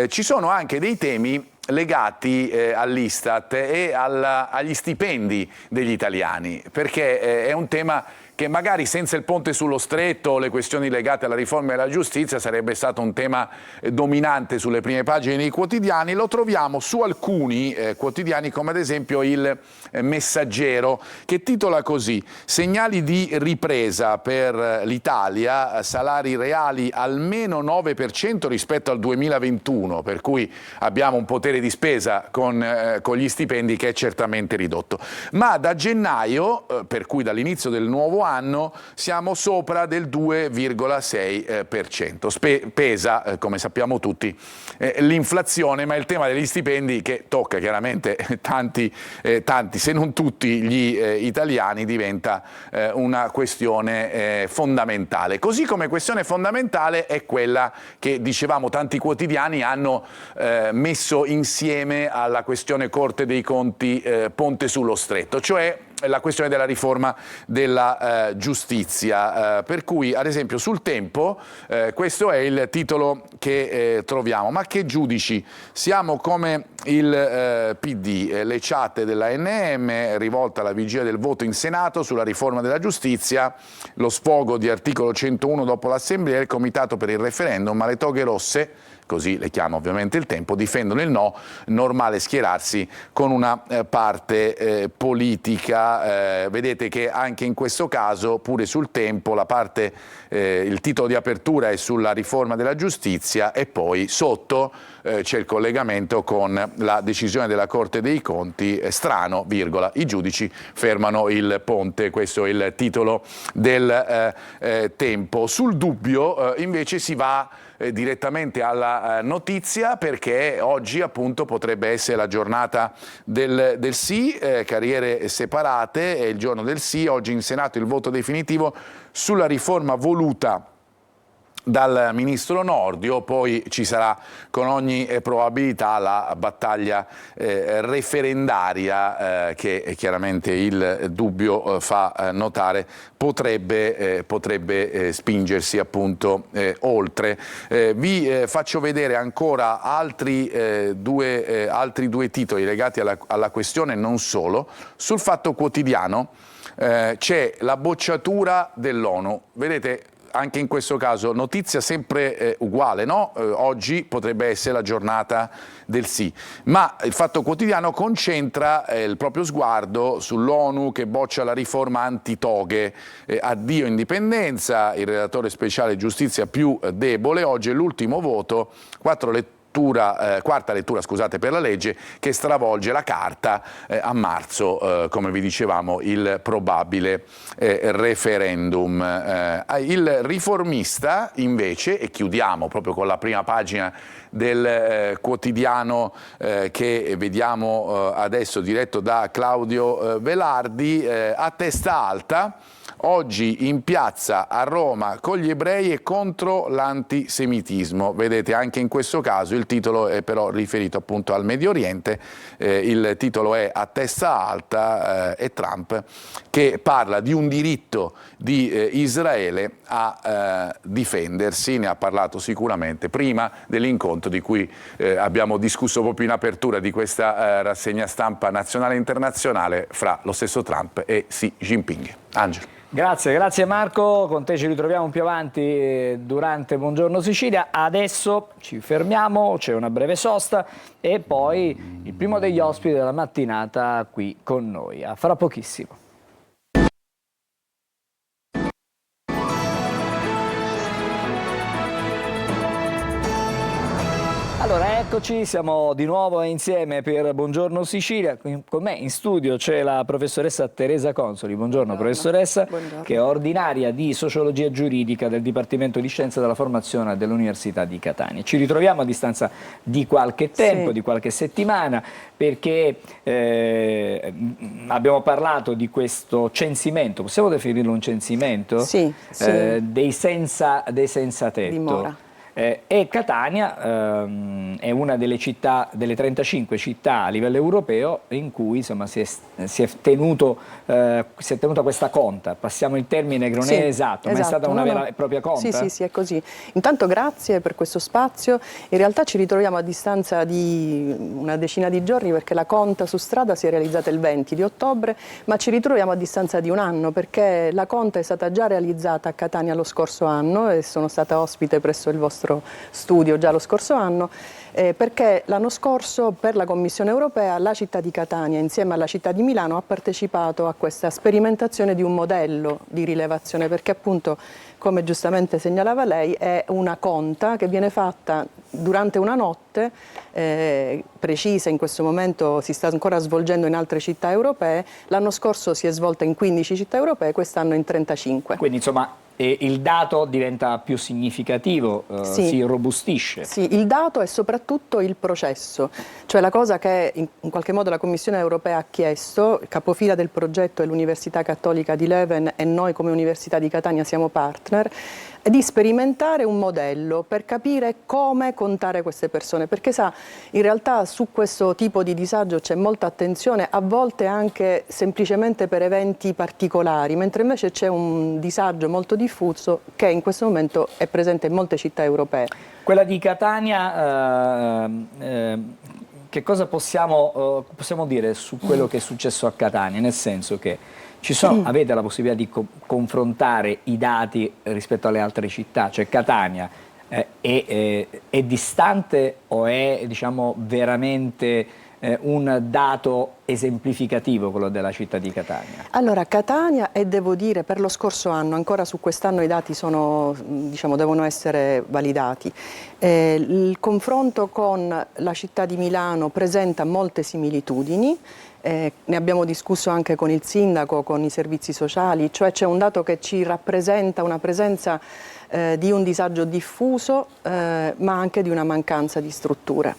Ci sono anche dei temi legati all'Istat e agli stipendi degli italiani, perché è un tema che magari senza il ponte sullo stretto, le questioni legate alla riforma della giustizia, sarebbe stato un tema dominante sulle prime pagine dei quotidiani. Lo troviamo su alcuni quotidiani, come ad esempio il Messaggero, che titola così: segnali di ripresa per l'Italia, salari reali almeno 9% rispetto al 2021, per cui abbiamo un potere di spesa con gli stipendi che è certamente ridotto. Ma da gennaio, per cui dall'inizio del nuovo anno, siamo sopra del 2,6%. Pesa, come sappiamo tutti, l'inflazione, ma il tema degli stipendi, che tocca chiaramente tanti, se non tutti gli italiani, diventa una questione fondamentale. Così come questione fondamentale è quella che, dicevamo, tanti quotidiani hanno messo insieme alla questione Corte dei Conti ponte sullo stretto, cioè la questione della riforma della giustizia, per cui ad esempio sul Tempo questo è il titolo che troviamo: ma che giudici, siamo come il PD, le chat dell'ANM rivolta alla vigilia del voto in Senato sulla riforma della giustizia, lo sfogo di articolo 101 dopo l'Assemblea, il comitato per il referendum, ma le toghe rosse, così le chiama ovviamente il Tempo, difendono il no, normale schierarsi con una parte politica. Vedete che anche in questo caso, pure sul Tempo, la parte, il titolo di apertura è sulla riforma della giustizia e poi sotto c'è il collegamento con la decisione della Corte dei Conti, strano, virgola, i giudici fermano il ponte, questo è il titolo del Tempo. Sul Dubbio invece si va direttamente alla notizia, perché oggi appunto potrebbe essere la giornata del sì, carriere separate, è il giorno del sì. Oggi in Senato il voto definitivo sulla riforma voluta dal ministro Nordio, poi ci sarà con ogni probabilità la battaglia referendaria che chiaramente il Dubbio fa notare potrebbe spingersi appunto oltre. Vi faccio vedere ancora altri due titoli legati alla questione, non solo. Sul Fatto Quotidiano c'è la bocciatura dell'ONU, vedete. Anche in questo caso notizia sempre uguale, no? Oggi potrebbe essere la giornata del sì, ma il Fatto Quotidiano concentra il proprio sguardo sull'ONU che boccia la riforma antitoghe, addio indipendenza, il relatore speciale giustizia più debole, oggi è l'ultimo voto, 4 quarta lettura per la legge che stravolge la Carta a marzo, come vi dicevamo, il probabile referendum. Il Riformista invece, e chiudiamo proprio con la prima pagina del quotidiano che vediamo adesso, diretto da Claudio Velardi, a testa alta: oggi in piazza a Roma con gli ebrei e contro l'antisemitismo. Vedete, anche in questo caso il titolo è però riferito appunto al Medio Oriente, il titolo è a testa alta e Trump che parla di un diritto di Israele a difendersi. Ne ha parlato sicuramente prima dell'incontro di cui abbiamo discusso proprio in apertura di questa rassegna stampa nazionale e internazionale fra lo stesso Trump e Xi Jinping. Angelo. Grazie Marco, con te ci ritroviamo più avanti durante Buongiorno Sicilia. Adesso ci fermiamo, c'è una breve sosta e poi il primo degli ospiti della mattinata qui con noi. A fra pochissimo. Allora, eccoci, siamo di nuovo insieme per Buongiorno Sicilia. Con me in studio c'è la professoressa Teresa Consoli. Buongiorno professoressa, Buongiorno. Che è ordinaria di Sociologia Giuridica del Dipartimento di Scienze della Formazione dell'Università di Catania. Ci ritroviamo a distanza di qualche tempo, Sì. di qualche settimana, perché abbiamo parlato di questo censimento, possiamo definirlo un censimento? Sì, sì. Dei senza tetto. Dimora. E Catania è una delle città, delle 35 città a livello europeo in cui insomma, si è tenuta questa conta. Passiamo il termine che non è esatto, ma è stata una vera e propria conta? Sì, è così. Intanto grazie per questo spazio. In realtà ci ritroviamo a distanza di una decina di giorni perché la conta su strada si è realizzata il 20 di ottobre, ma ci ritroviamo a distanza di un anno perché la conta è stata già realizzata a Catania lo scorso anno e sono stata ospite presso il vostro studio già lo scorso anno, perché l'anno scorso per la Commissione europea la città di Catania insieme alla città di Milano ha partecipato a questa sperimentazione di un modello di rilevazione, perché appunto, come giustamente segnalava lei, è una conta che viene fatta durante una notte precisa. In questo momento si sta ancora svolgendo in altre città europee. L'anno scorso si è svolta in 15 città europee, quest'anno in 35. Quindi insomma il dato diventa più significativo, Sì. si irrobustisce. Sì, il dato è soprattutto il processo, cioè la cosa che in qualche modo la Commissione europea ha chiesto. Capofila del progetto è l'Università Cattolica di Leuven e noi come Università di Catania siamo partner, è di sperimentare un modello per capire come contare queste persone, perché sa, in realtà su questo tipo di disagio c'è molta attenzione, a volte anche semplicemente per eventi particolari, mentre invece c'è un disagio molto diffuso che in questo momento è presente in molte città europee. Quella di Catania, che cosa possiamo dire su quello che è successo a Catania? Nel senso che avete la possibilità di confrontare i dati rispetto alle altre città, cioè Catania è distante o è diciamo, veramente un dato esemplificativo quello della città di Catania? Allora, Catania, e devo dire per lo scorso anno, ancora su quest'anno i dati sono, diciamo, devono essere validati. Il confronto con la città di Milano presenta molte similitudini. Ne abbiamo discusso anche con il sindaco, con i servizi sociali, cioè c'è un dato che ci rappresenta una presenza di un disagio diffuso, ma anche di una mancanza di strutture.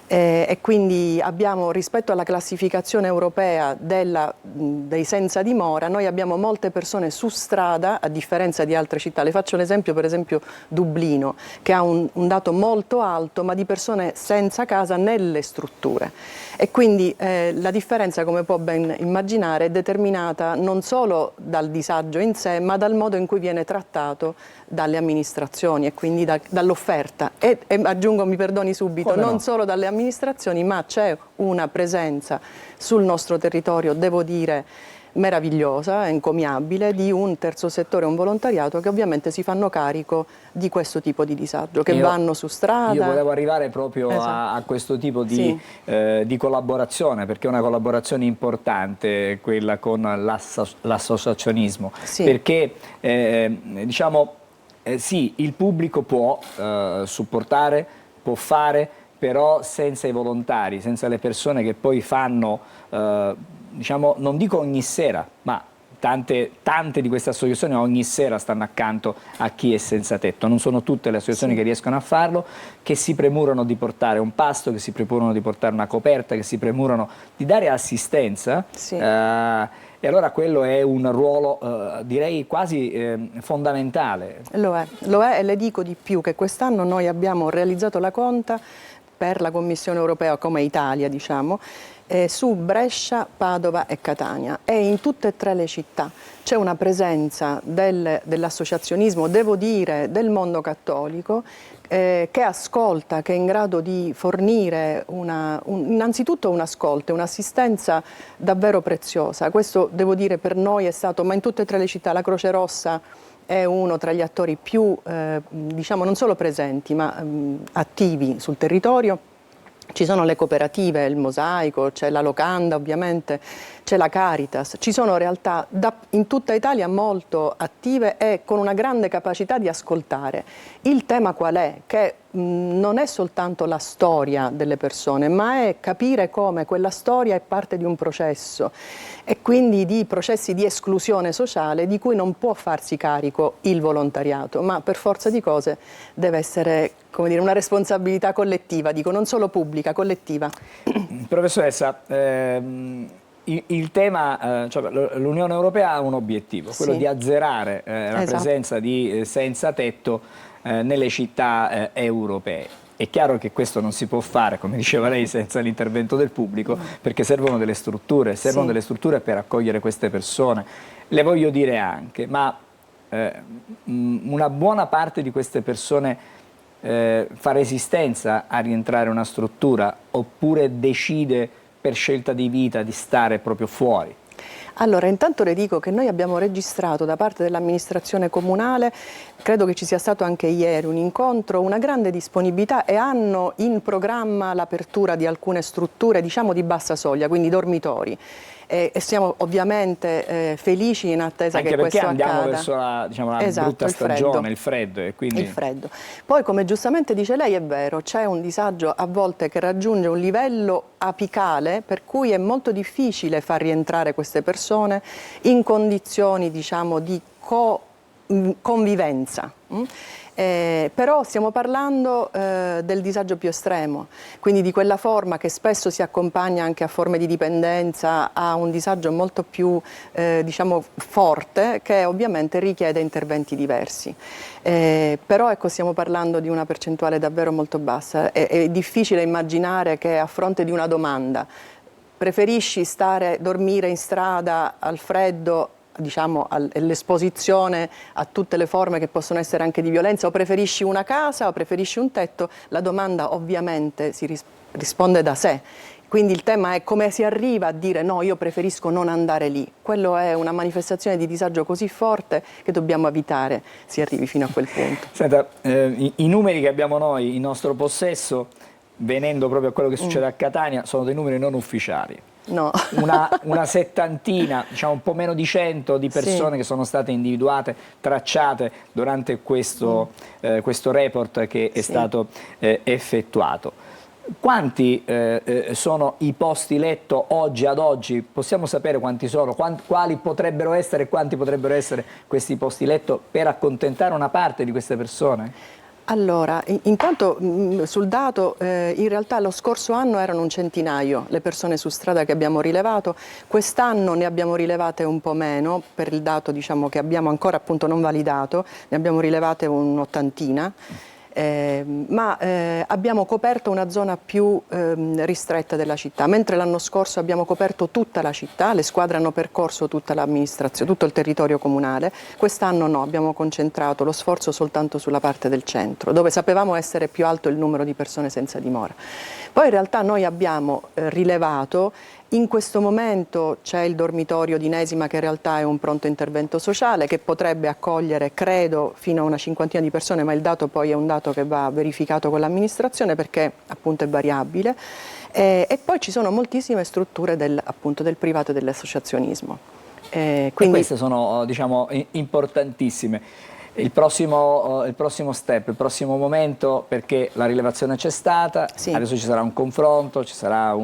E quindi abbiamo, rispetto alla classificazione europea dei senza dimora, noi abbiamo molte persone su strada a differenza di altre città. Le faccio l'esempio, per esempio Dublino, che ha un dato molto alto ma di persone senza casa nelle strutture, e quindi la differenza, come può ben immaginare, è determinata non solo dal disagio in sé ma dal modo in cui viene trattato dalle amministrazioni e quindi dall'offerta e aggiungo, mi perdoni subito, Come no? non solo dalle amministrazioni, ma c'è una presenza sul nostro territorio, devo dire meravigliosa, encomiabile, di un terzo settore, un volontariato che ovviamente si fanno carico di questo tipo di disagio, che vanno su strada. Io volevo arrivare proprio a questo tipo di collaborazione, perché è una collaborazione importante quella con l'associazionismo, Sì. perché diciamo sì, il pubblico può supportare, può fare, però senza i volontari, senza le persone che poi fanno, diciamo, non dico ogni sera, ma tante di queste associazioni ogni sera stanno accanto a chi è senza tetto. Non sono tutte le associazioni che riescono a farlo, che si premurano di portare un pasto, che si premurano di portare una coperta, che si premurano di dare assistenza. E allora quello è un ruolo, direi, quasi fondamentale. Lo è, e le dico di più, che quest'anno noi abbiamo realizzato la conta per la Commissione europea come Italia, diciamo, su Brescia, Padova e Catania, e in tutte e tre le città c'è una presenza dell'associazionismo, devo dire del mondo cattolico, che ascolta, che è in grado di fornire innanzitutto un ascolto, un'assistenza davvero preziosa. Questo, devo dire, per noi è stato, ma in tutte e tre le città, la Croce Rossa è uno tra gli attori più, diciamo, non solo presenti, ma attivi sul territorio. Ci sono le cooperative, il Mosaico, c'è la Locanda ovviamente, c'è la Caritas, ci sono realtà in tutta Italia molto attive e con una grande capacità di ascoltare. Il tema qual è? Che non è soltanto la storia delle persone, ma è capire come quella storia è parte di un processo e quindi di processi di esclusione sociale di cui non può farsi carico il volontariato, ma per forza di cose deve essere, come dire, una responsabilità collettiva, dico non solo pubblica, collettiva. Professoressa, il tema, cioè, l'Unione Europea ha un obiettivo, quello di azzerare la presenza di senza tetto nelle città europee. È chiaro che questo non si può fare, come diceva lei, senza l'intervento del pubblico, perché servono delle strutture per accogliere queste persone. Le voglio dire anche, ma una buona parte di queste persone fa resistenza a rientrare in una struttura oppure decide per scelta di vita di stare proprio fuori? Allora, intanto le dico che noi abbiamo registrato da parte dell'amministrazione comunale, credo che ci sia stato anche ieri un incontro, una grande disponibilità e hanno in programma l'apertura di alcune strutture, diciamo di bassa soglia, quindi dormitori. E siamo ovviamente felici in attesa anche che questo accada. Anche perché andiamo verso la, diciamo, la brutta stagione, il freddo. E quindi... Il freddo. Poi, come giustamente dice lei, è vero, c'è un disagio a volte che raggiunge un livello apicale per cui è molto difficile far rientrare queste persone in condizioni, diciamo, di convivenza. Però stiamo parlando del disagio più estremo, quindi di quella forma che spesso si accompagna anche a forme di dipendenza, a un disagio molto più diciamo forte, che ovviamente richiede interventi diversi. Però ecco, stiamo parlando di una percentuale davvero molto bassa. È difficile immaginare che a fronte di una domanda preferisci dormire in strada al freddo, diciamo, all'esposizione a tutte le forme che possono essere anche di violenza, o preferisci una casa o preferisci un tetto, la domanda ovviamente si risponde da sé. Quindi il tema è come si arriva a dire no, io preferisco non andare lì. Quello è una manifestazione di disagio così forte che dobbiamo evitare si arrivi fino a quel punto. Senta, i numeri che abbiamo noi in nostro possesso, venendo proprio a quello che succede a Catania, sono dei numeri non ufficiali. No. Una settantina, diciamo un po' meno di 100 di persone che sono state individuate, tracciate durante questo report che è stato effettuato. Quanti sono i posti letto oggi ad oggi? Possiamo sapere quanti sono? Quali potrebbero essere e quanti potrebbero essere questi posti letto per accontentare una parte di queste persone? Allora, intanto sul dato, in realtà lo scorso anno erano un centinaio le persone su strada che abbiamo rilevato, quest'anno ne abbiamo rilevate un po' meno, per il dato, diciamo, che abbiamo ancora appunto non validato, ne abbiamo rilevate un'ottantina. Ma abbiamo coperto una zona più ristretta della città, mentre l'anno scorso abbiamo coperto tutta la città, le squadre hanno percorso tutta l'amministrazione, tutto il territorio comunale. Quest'anno no, abbiamo concentrato lo sforzo soltanto sulla parte del centro, dove sapevamo essere più alto il numero di persone senza dimora. Poi in realtà noi abbiamo rilevato. In questo momento c'è il dormitorio di Nesima, che in realtà è un pronto intervento sociale che potrebbe accogliere, credo, fino a una cinquantina di persone, ma il dato poi è un dato che va verificato con l'amministrazione perché appunto è variabile. E poi ci sono moltissime strutture appunto del privato e dell'associazionismo. Quindi... E queste sono, diciamo, importantissime. Il prossimo step, il prossimo momento, perché la rilevazione c'è stata, Sì. adesso ci sarà un confronto, ci sarà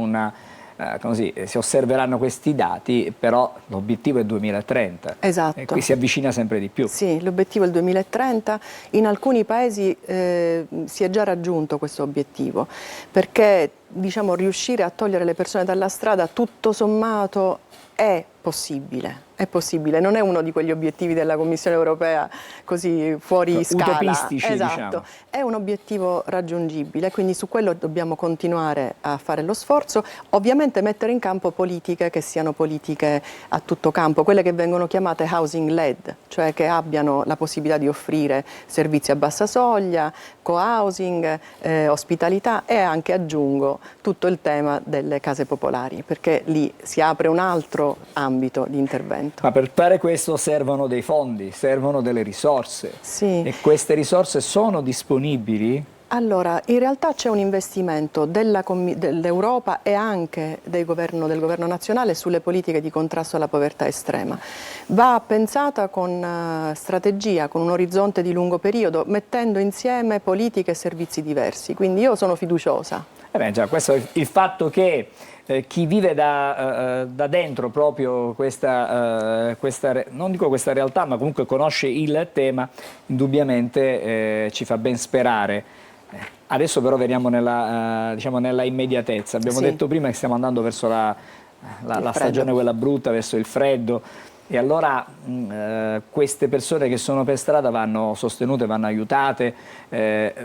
si osserveranno questi dati, però l'obiettivo è 2030. Esatto. E qui si avvicina sempre di più. Sì, l'obiettivo è il 2030, in alcuni paesi si è già raggiunto questo obiettivo, perché diciamo, riuscire a togliere le persone dalla strada tutto sommato è possibile. È possibile, non è uno di quegli obiettivi della Commissione europea così fuori scala. Utopistici, esatto. diciamo. È un obiettivo raggiungibile, quindi su quello dobbiamo continuare a fare lo sforzo, ovviamente mettere in campo politiche che siano politiche a tutto campo, quelle che vengono chiamate housing led, cioè che abbiano la possibilità di offrire servizi a bassa soglia, co-housing, ospitalità e anche, aggiungo, tutto il tema delle case popolari, perché lì si apre un altro ambito di intervento. Ma per fare questo servono dei fondi, servono delle risorse. Sì. E queste risorse sono disponibili? Allora, in realtà c'è un investimento dell'Europa e anche del governo nazionale sulle politiche di contrasto alla povertà estrema. Va pensata con strategia, con un orizzonte di lungo periodo, mettendo insieme politiche e servizi diversi, quindi io sono fiduciosa. Già, questo è il fatto che chi vive da dentro proprio non dico questa realtà, ma comunque conosce il tema, indubbiamente ci fa ben sperare. Adesso però veniamo nella immediatezza. Abbiamo detto prima che stiamo andando verso la stagione quella brutta, verso il freddo, e allora queste persone che sono per strada vanno sostenute, vanno aiutate,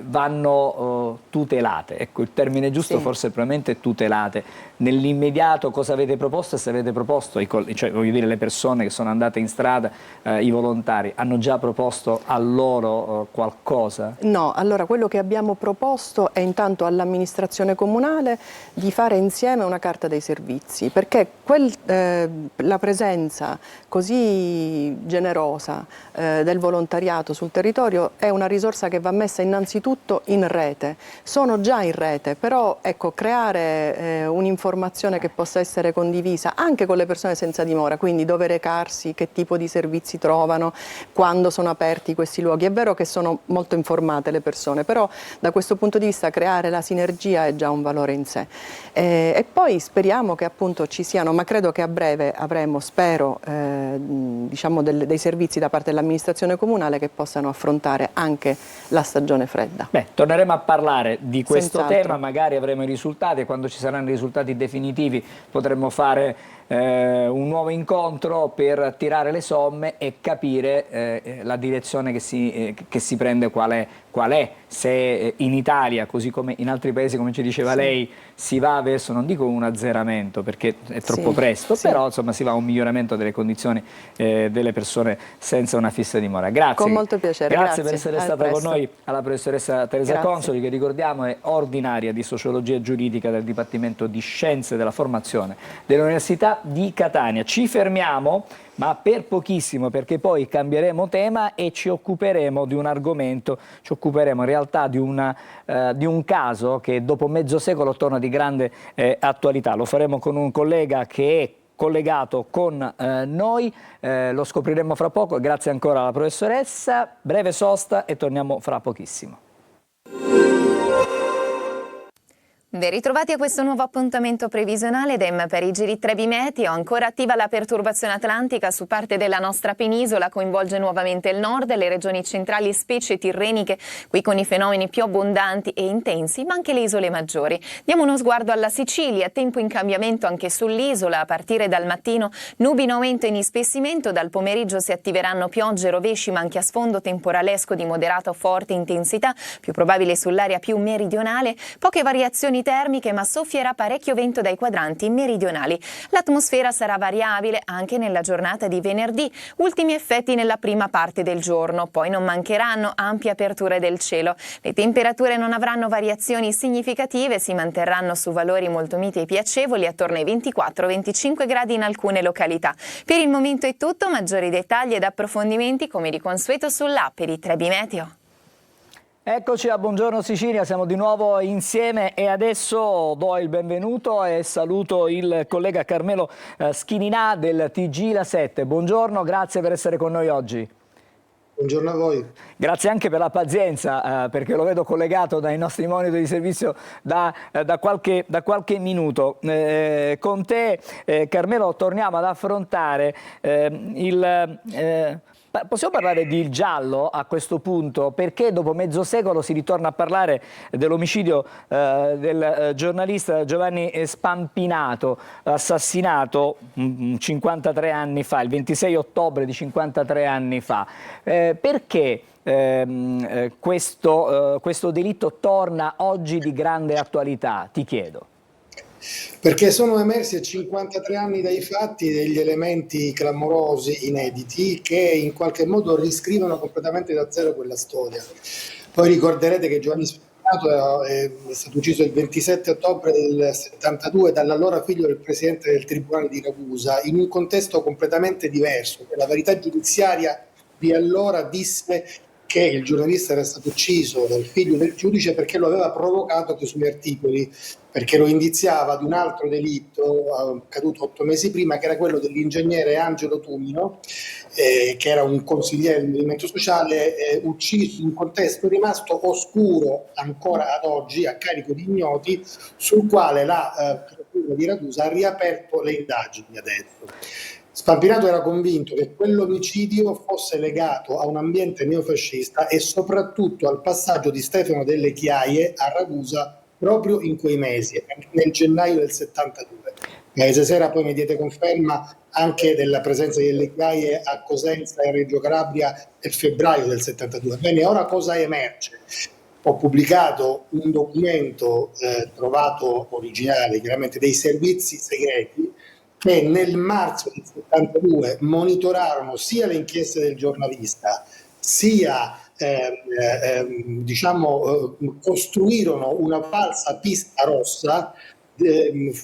vanno tutelate. Ecco, il termine giusto forse probabilmente è tutelate. Nell'immediato cosa avete proposto? E se avete proposto, cioè voglio dire, le persone che sono andate in strada, i volontari, hanno già proposto a loro qualcosa? No, allora quello che abbiamo proposto è intanto all'amministrazione comunale di fare insieme una carta dei servizi, perché la presenza così generosa del volontariato sul territorio è una risorsa che va messa innanzitutto in rete. Sono già in rete, però ecco, creare un'informazione che possa essere condivisa anche con le persone senza dimora, quindi dove recarsi, che tipo di servizi trovano, quando sono aperti questi luoghi. È vero che sono molto informate le persone, però da questo punto di vista creare la sinergia è già un valore in sé. E poi speriamo che appunto ci siano, ma credo che a breve avremo, spero, diciamo dei servizi da parte dell'amministrazione comunale che possano affrontare anche la stagione fredda. Torneremo a parlare di questo Senz'altro. tema, magari avremo i risultati, e quando ci saranno i risultati definitivi potremo fare un nuovo incontro per tirare le somme e capire la direzione che si prende qual è, se in Italia, così come in altri paesi, come ci diceva lei, si va verso, non dico un azzeramento perché è troppo presto, però insomma si va a un miglioramento delle condizioni delle persone senza una fissa dimora. Grazie. Con molto piacere. Grazie per essere stata con noi, alla professoressa Teresa Grazie. Consoli, che ricordiamo è ordinaria di sociologia giuridica del Dipartimento di Scienze della Formazione dell'Università di Catania. Ci fermiamo, ma per pochissimo, perché poi cambieremo tema e ci occuperemo di un argomento, ci occuperemo in realtà di un caso che dopo mezzo secolo torna di grande attualità. Lo faremo con un collega che è collegato con noi, lo scopriremo fra poco. Grazie ancora alla professoressa, breve sosta e torniamo fra pochissimo. Ben ritrovati a questo nuovo appuntamento previsionale DEM per i giri Trebi Meteo. Ancora attiva la perturbazione atlantica su parte della nostra penisola, coinvolge nuovamente il nord, le regioni centrali, specie tirreniche, qui con i fenomeni più abbondanti e intensi, ma anche le isole maggiori. Diamo uno sguardo alla Sicilia, tempo in cambiamento anche sull'isola, a partire dal mattino nubi in aumento e in ispessimento, dal pomeriggio si attiveranno piogge, rovesci, ma anche a sfondo temporalesco di moderata o forte intensità, più probabile sull'area più meridionale, poche variazioni termiche, ma soffierà parecchio vento dai quadranti meridionali. L'atmosfera sarà variabile anche nella giornata di venerdì, ultimi effetti nella prima parte del giorno, poi non mancheranno ampie aperture del cielo. Le temperature non avranno variazioni significative, si manterranno su valori molto miti e piacevoli attorno ai 24-25 gradi in alcune località. Per il momento è tutto, maggiori dettagli ed approfondimenti come di consueto sull'app per i Trebi Meteo. Eccoci a Buongiorno Sicilia, siamo di nuovo insieme e adesso do il benvenuto e saluto il collega Carmelo Schininà del TG La 7. Buongiorno, grazie per essere con noi oggi. Buongiorno a voi. Grazie anche per la pazienza, perché lo vedo collegato dai nostri monitor di servizio da qualche minuto. Con te, Carmelo, torniamo ad affrontare possiamo parlare di Il Giallo a questo punto, perché dopo mezzo secolo si ritorna a parlare dell'omicidio del giornalista Giovanni Spampinato, assassinato 53 anni fa, il 26 ottobre di 53 anni fa. Perché questo delitto torna oggi di grande attualità, ti chiedo? Perché sono emersi a 53 anni dai fatti degli elementi clamorosi, inediti, che in qualche modo riscrivono completamente da zero quella storia. Poi ricorderete che Giovanni Spampinato è stato ucciso il 27 ottobre del 72 dall'allora figlio del presidente del Tribunale di Ragusa, in un contesto completamente diverso. La verità giudiziaria di allora disse che il giornalista era stato ucciso dal figlio del giudice perché lo aveva provocato con i suoi articoli, perché lo indiziava di un altro delitto accaduto 8 mesi prima, che era quello dell'ingegnere Angelo Tumino, che era un consigliere del movimento sociale, ucciso in un contesto rimasto oscuro ancora ad oggi, a carico di ignoti, sul quale la procura di Ragusa ha riaperto le indagini adesso. Spampinato era convinto che quell'omicidio fosse legato a un ambiente neofascista e soprattutto al passaggio di Stefano Delle Chiaie a Ragusa proprio in quei mesi, nel gennaio del 72. Paese Sera poi mi diede conferma anche della presenza di Delle Chiaie a Cosenza e a Reggio Calabria nel febbraio del 72. Bene, ora cosa emerge? Ho pubblicato un documento trovato originale, chiaramente, dei servizi segreti, che nel marzo del 72 monitorarono sia le inchieste del giornalista, sia costruirono una falsa pista rossa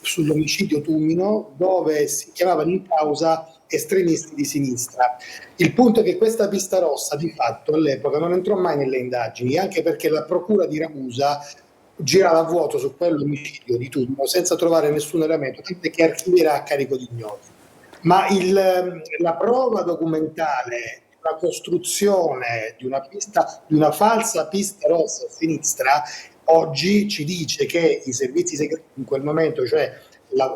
sull'omicidio Tumino, dove si chiamavano in causa estremisti di sinistra. Il punto è che questa pista rossa di fatto all'epoca non entrò mai nelle indagini, anche perché la procura di Ragusa girava a vuoto su quell'omicidio di Tumino senza trovare nessun elemento, tant'è che archivierà a carico di ignoti. Ma la prova documentale, la costruzione di una falsa pista rossa a sinistra, oggi ci dice che i servizi segreti in quel momento, cioè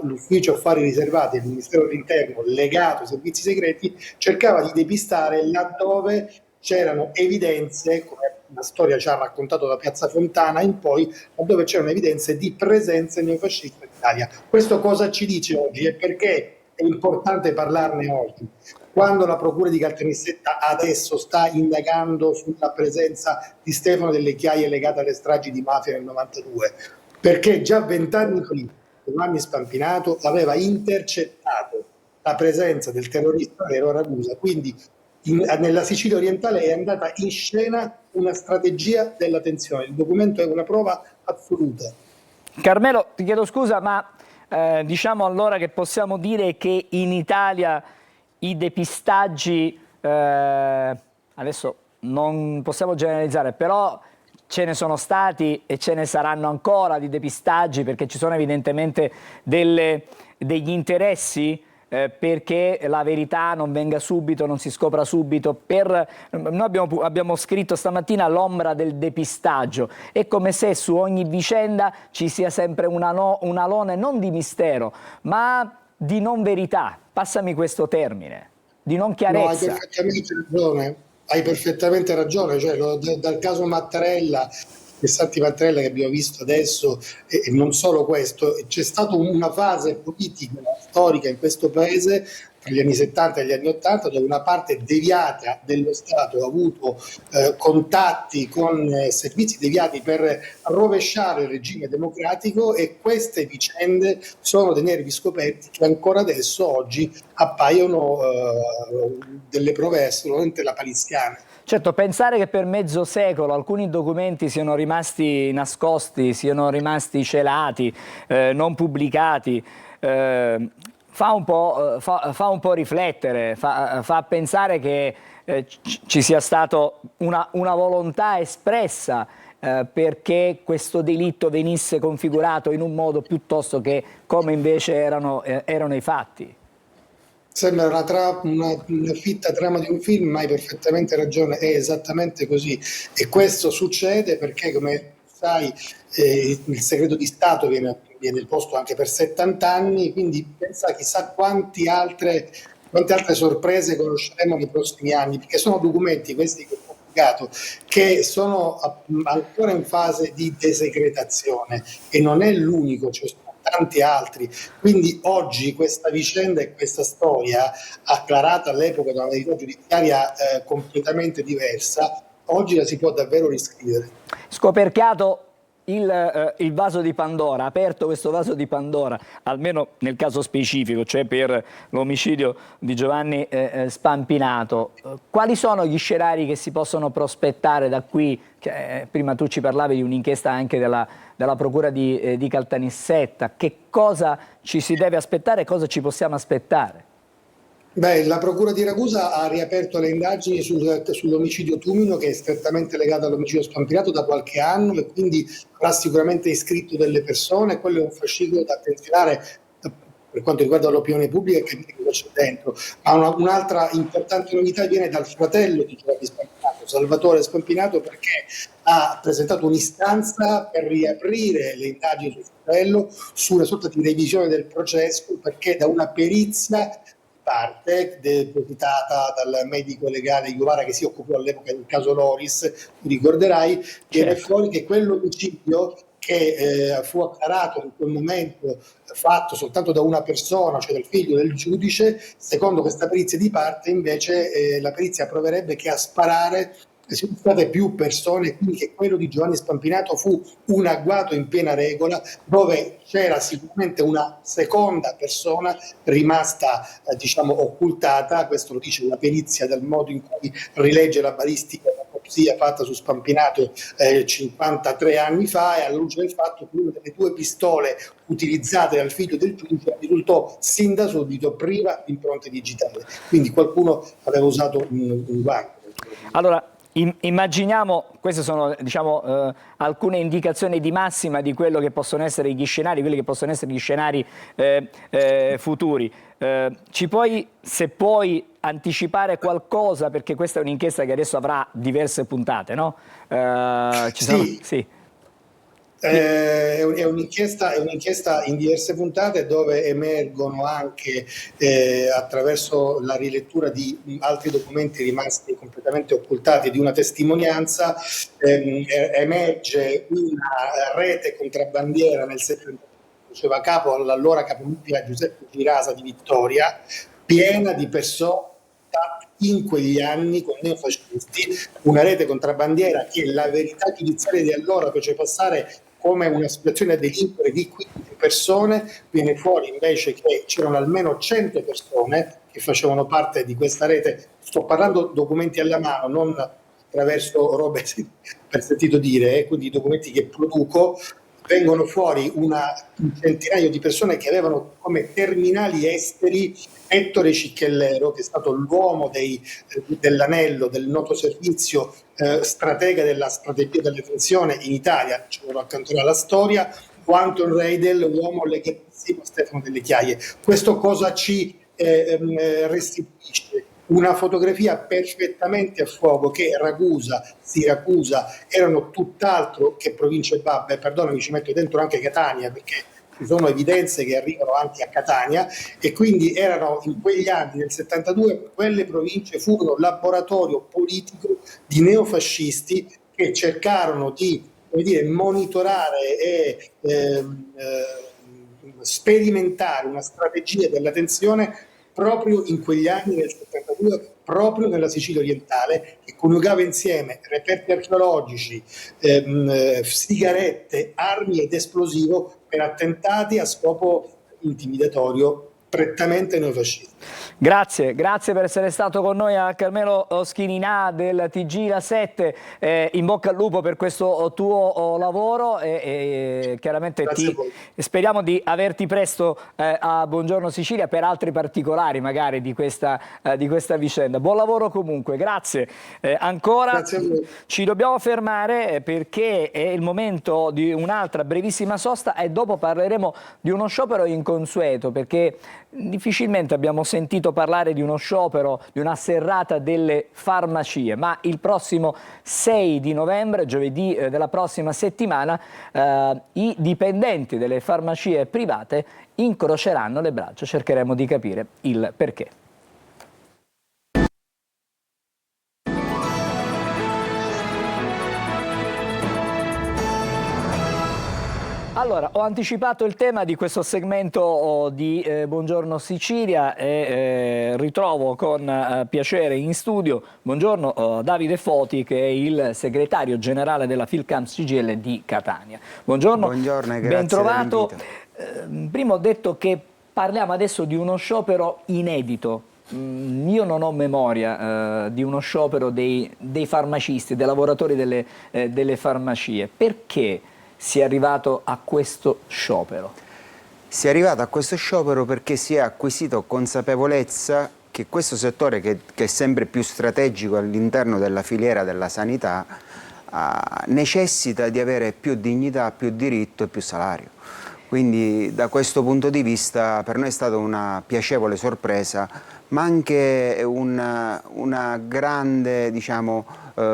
l'ufficio affari riservati del Ministero dell'Interno legato ai servizi segreti, cercava di depistare laddove c'erano evidenze, come la storia ci ha raccontato da Piazza Fontana in poi, dove c'erano evidenze di presenza neofascista in Italia. Questo cosa ci dice oggi e perché è importante parlarne oggi? Quando la Procura di Caltanissetta adesso sta indagando sulla presenza di Stefano Delle Chiaie legata alle stragi di mafia nel 92, perché già 20 anni prima Giovanni Spampinato aveva intercettato la presenza del terrorista vero a Ragusa, quindi nella Sicilia orientale è andata in scena una strategia della tensione. Il documento è una prova assoluta. Carmelo, ti chiedo scusa, ma diciamo allora che possiamo dire che in Italia i depistaggi, adesso non possiamo generalizzare, però ce ne sono stati e ce ne saranno ancora di depistaggi, perché ci sono evidentemente degli interessi perché la verità non venga subito, non si scopra subito. Noi abbiamo scritto stamattina l'ombra del depistaggio. È come se su ogni vicenda ci sia sempre un alone non di mistero, ma di non verità. Passami questo termine, di non chiarezza. No, hai perfettamente ragione, cioè, dal caso Mattarella e Santi Mattarella che abbiamo visto adesso, e non solo questo, c'è stata una fase politica, storica in questo paese tra gli anni 70 e gli anni 80 dove una parte deviata dello Stato ha avuto contatti con servizi deviati per rovesciare il regime democratico, e queste vicende sono dei nervi scoperti che ancora adesso oggi appaiono delle prove assolutamente lapalissiane. Certo, pensare che per mezzo secolo alcuni documenti siano rimasti nascosti, siano rimasti celati, non pubblicati, fa un po' riflettere, fa pensare che ci sia stata una volontà espressa perché questo delitto venisse configurato in un modo piuttosto che come invece erano i fatti. Sembra una fitta trama di un film, ma hai perfettamente ragione, è esattamente così. E questo succede perché, come sai, il segreto di Stato viene posto anche per 70 anni, quindi pensa chissà quante altre sorprese conosceremo nei prossimi anni, perché sono documenti, questi che ho pubblicato, che sono ancora in fase di desecretazione, e non è l'unico, ci sono tanti altri. Quindi oggi questa vicenda e questa storia, acclarata all'epoca da una verità giudiziaria completamente diversa, oggi la si può davvero riscrivere. Scoperchiato il vaso di Pandora, aperto questo vaso di Pandora, almeno nel caso specifico, cioè per l'omicidio di Giovanni Spampinato. Quali sono gli scenari che si possono prospettare da qui? Prima tu ci parlavi di un'inchiesta anche della Procura di Caltanissetta. Che cosa ci si deve aspettare e cosa ci possiamo aspettare? La Procura di Ragusa ha riaperto le indagini sull'omicidio Tumino, che è strettamente legato all'omicidio Spampinato da qualche anno, e quindi avrà sicuramente iscritto delle persone. Quello è un fascicolo da attenzionare per quanto riguarda l'opinione pubblica, che c'è dentro. Ma un'altra importante novità viene dal fratello di Giovanni Spampinato, Salvatore Spampinato, perché ha presentato un'istanza per riaprire le indagini sul fratello, su una sorta di revisione del processo, perché da una perizia parte depositata dal medico legale di Novara, che si occupò all'epoca del caso Loris, ti ricorderai, viene fuori che quell'omicidio, che fu acclarato in quel momento, fatto soltanto da una persona, cioè dal figlio del giudice, secondo questa perizia di parte invece la perizia proverebbe che a sparare sono state più persone, quindi che quello di Giovanni Spampinato fu un agguato in piena regola, dove c'era sicuramente una seconda persona rimasta occultata. Questo lo dice la perizia dal modo in cui rilegge la balistica, l'autopsia fatta su Spampinato 53 anni fa, e alla luce del fatto che una delle due pistole utilizzate dal figlio del giudice risultò sin da subito priva di impronte digitali, quindi qualcuno aveva usato un guanto. Allora, immaginiamo, queste sono alcune indicazioni di massima di quello che possono essere gli scenari, quelli che possono essere gli scenari futuri. Se puoi anticipare qualcosa, perché questa è un'inchiesta che adesso avrà diverse puntate, no? Sì. È un'inchiesta in diverse puntate, dove emergono anche attraverso la rilettura di altri documenti rimasti completamente occultati, di una testimonianza, emerge una rete contrabbandiera nel 70, faceva capo all'allora capomilitare Giuseppe Girasa di Vittoria, piena di persone in quegli anni con neofascisti, una rete contrabbandiera che la verità giudiziaria di allora fece passare come una situazione a delinquere di 15 persone. Viene fuori invece che c'erano almeno 100 persone che facevano parte di questa rete. Sto parlando documenti alla mano, non attraverso robe per sentito dire, quindi documenti che produco. Vengono fuori un centinaio di persone che avevano come terminali esteri Ettore Cicchellero, che è stato l'uomo dell'anello, del noto servizio stratega della strategia della detenzione in Italia, ce lo racconterà la storia, o Anton Reidel, uomo legatissimo a Stefano Delle Chiaie. Questo cosa ci restituisce? Una fotografia perfettamente a fuoco che Ragusa, Siracusa erano tutt'altro che province babbe. Perdonami, ci metto dentro anche Catania, perché ci sono evidenze che arrivano anche a Catania, e quindi erano in quegli anni, nel 72, quelle province furono laboratorio politico di neofascisti che cercarono di monitorare e sperimentare una strategia della tensione proprio in quegli anni, nel 72, proprio nella Sicilia orientale, che coniugava insieme reperti archeologici, sigarette, armi ed esplosivo per attentati a scopo intimidatorio prettamente neofascista. Grazie per essere stato con noi a Carmelo Schininà del TG La 7, in bocca al lupo per questo tuo lavoro e chiaramente speriamo di averti presto a Buongiorno Sicilia per altri particolari magari di questa vicenda. Buon lavoro comunque, grazie. Ancora Grazie a voi. Ci dobbiamo fermare perché è il momento di un'altra brevissima sosta e dopo parleremo di uno sciopero inconsueto, perché difficilmente abbiamo sentito parlare di uno sciopero, di una serrata delle farmacie, ma il prossimo 6 di novembre, giovedì della prossima settimana, i dipendenti delle farmacie private incroceranno le braccia. Cercheremo di capire il perché. Allora, ho anticipato il tema di questo segmento di Buongiorno Sicilia e ritrovo con piacere in studio, buongiorno, Davide Foti, che è il segretario generale della Filcamps CGIL di Catania. Buongiorno, buongiorno e grazie ben trovato. dell'invito. Prima ho detto che parliamo adesso di uno sciopero inedito. Io non ho memoria di uno sciopero dei farmacisti, dei lavoratori delle farmacie. Perché si è arrivato a questo sciopero? Si è arrivato a questo sciopero perché si è acquisito consapevolezza che questo settore, che è sempre più strategico all'interno della filiera della sanità, necessita di avere più dignità, più diritto e più salario. Quindi da questo punto di vista per noi è stata una piacevole sorpresa, ma anche una grande, diciamo,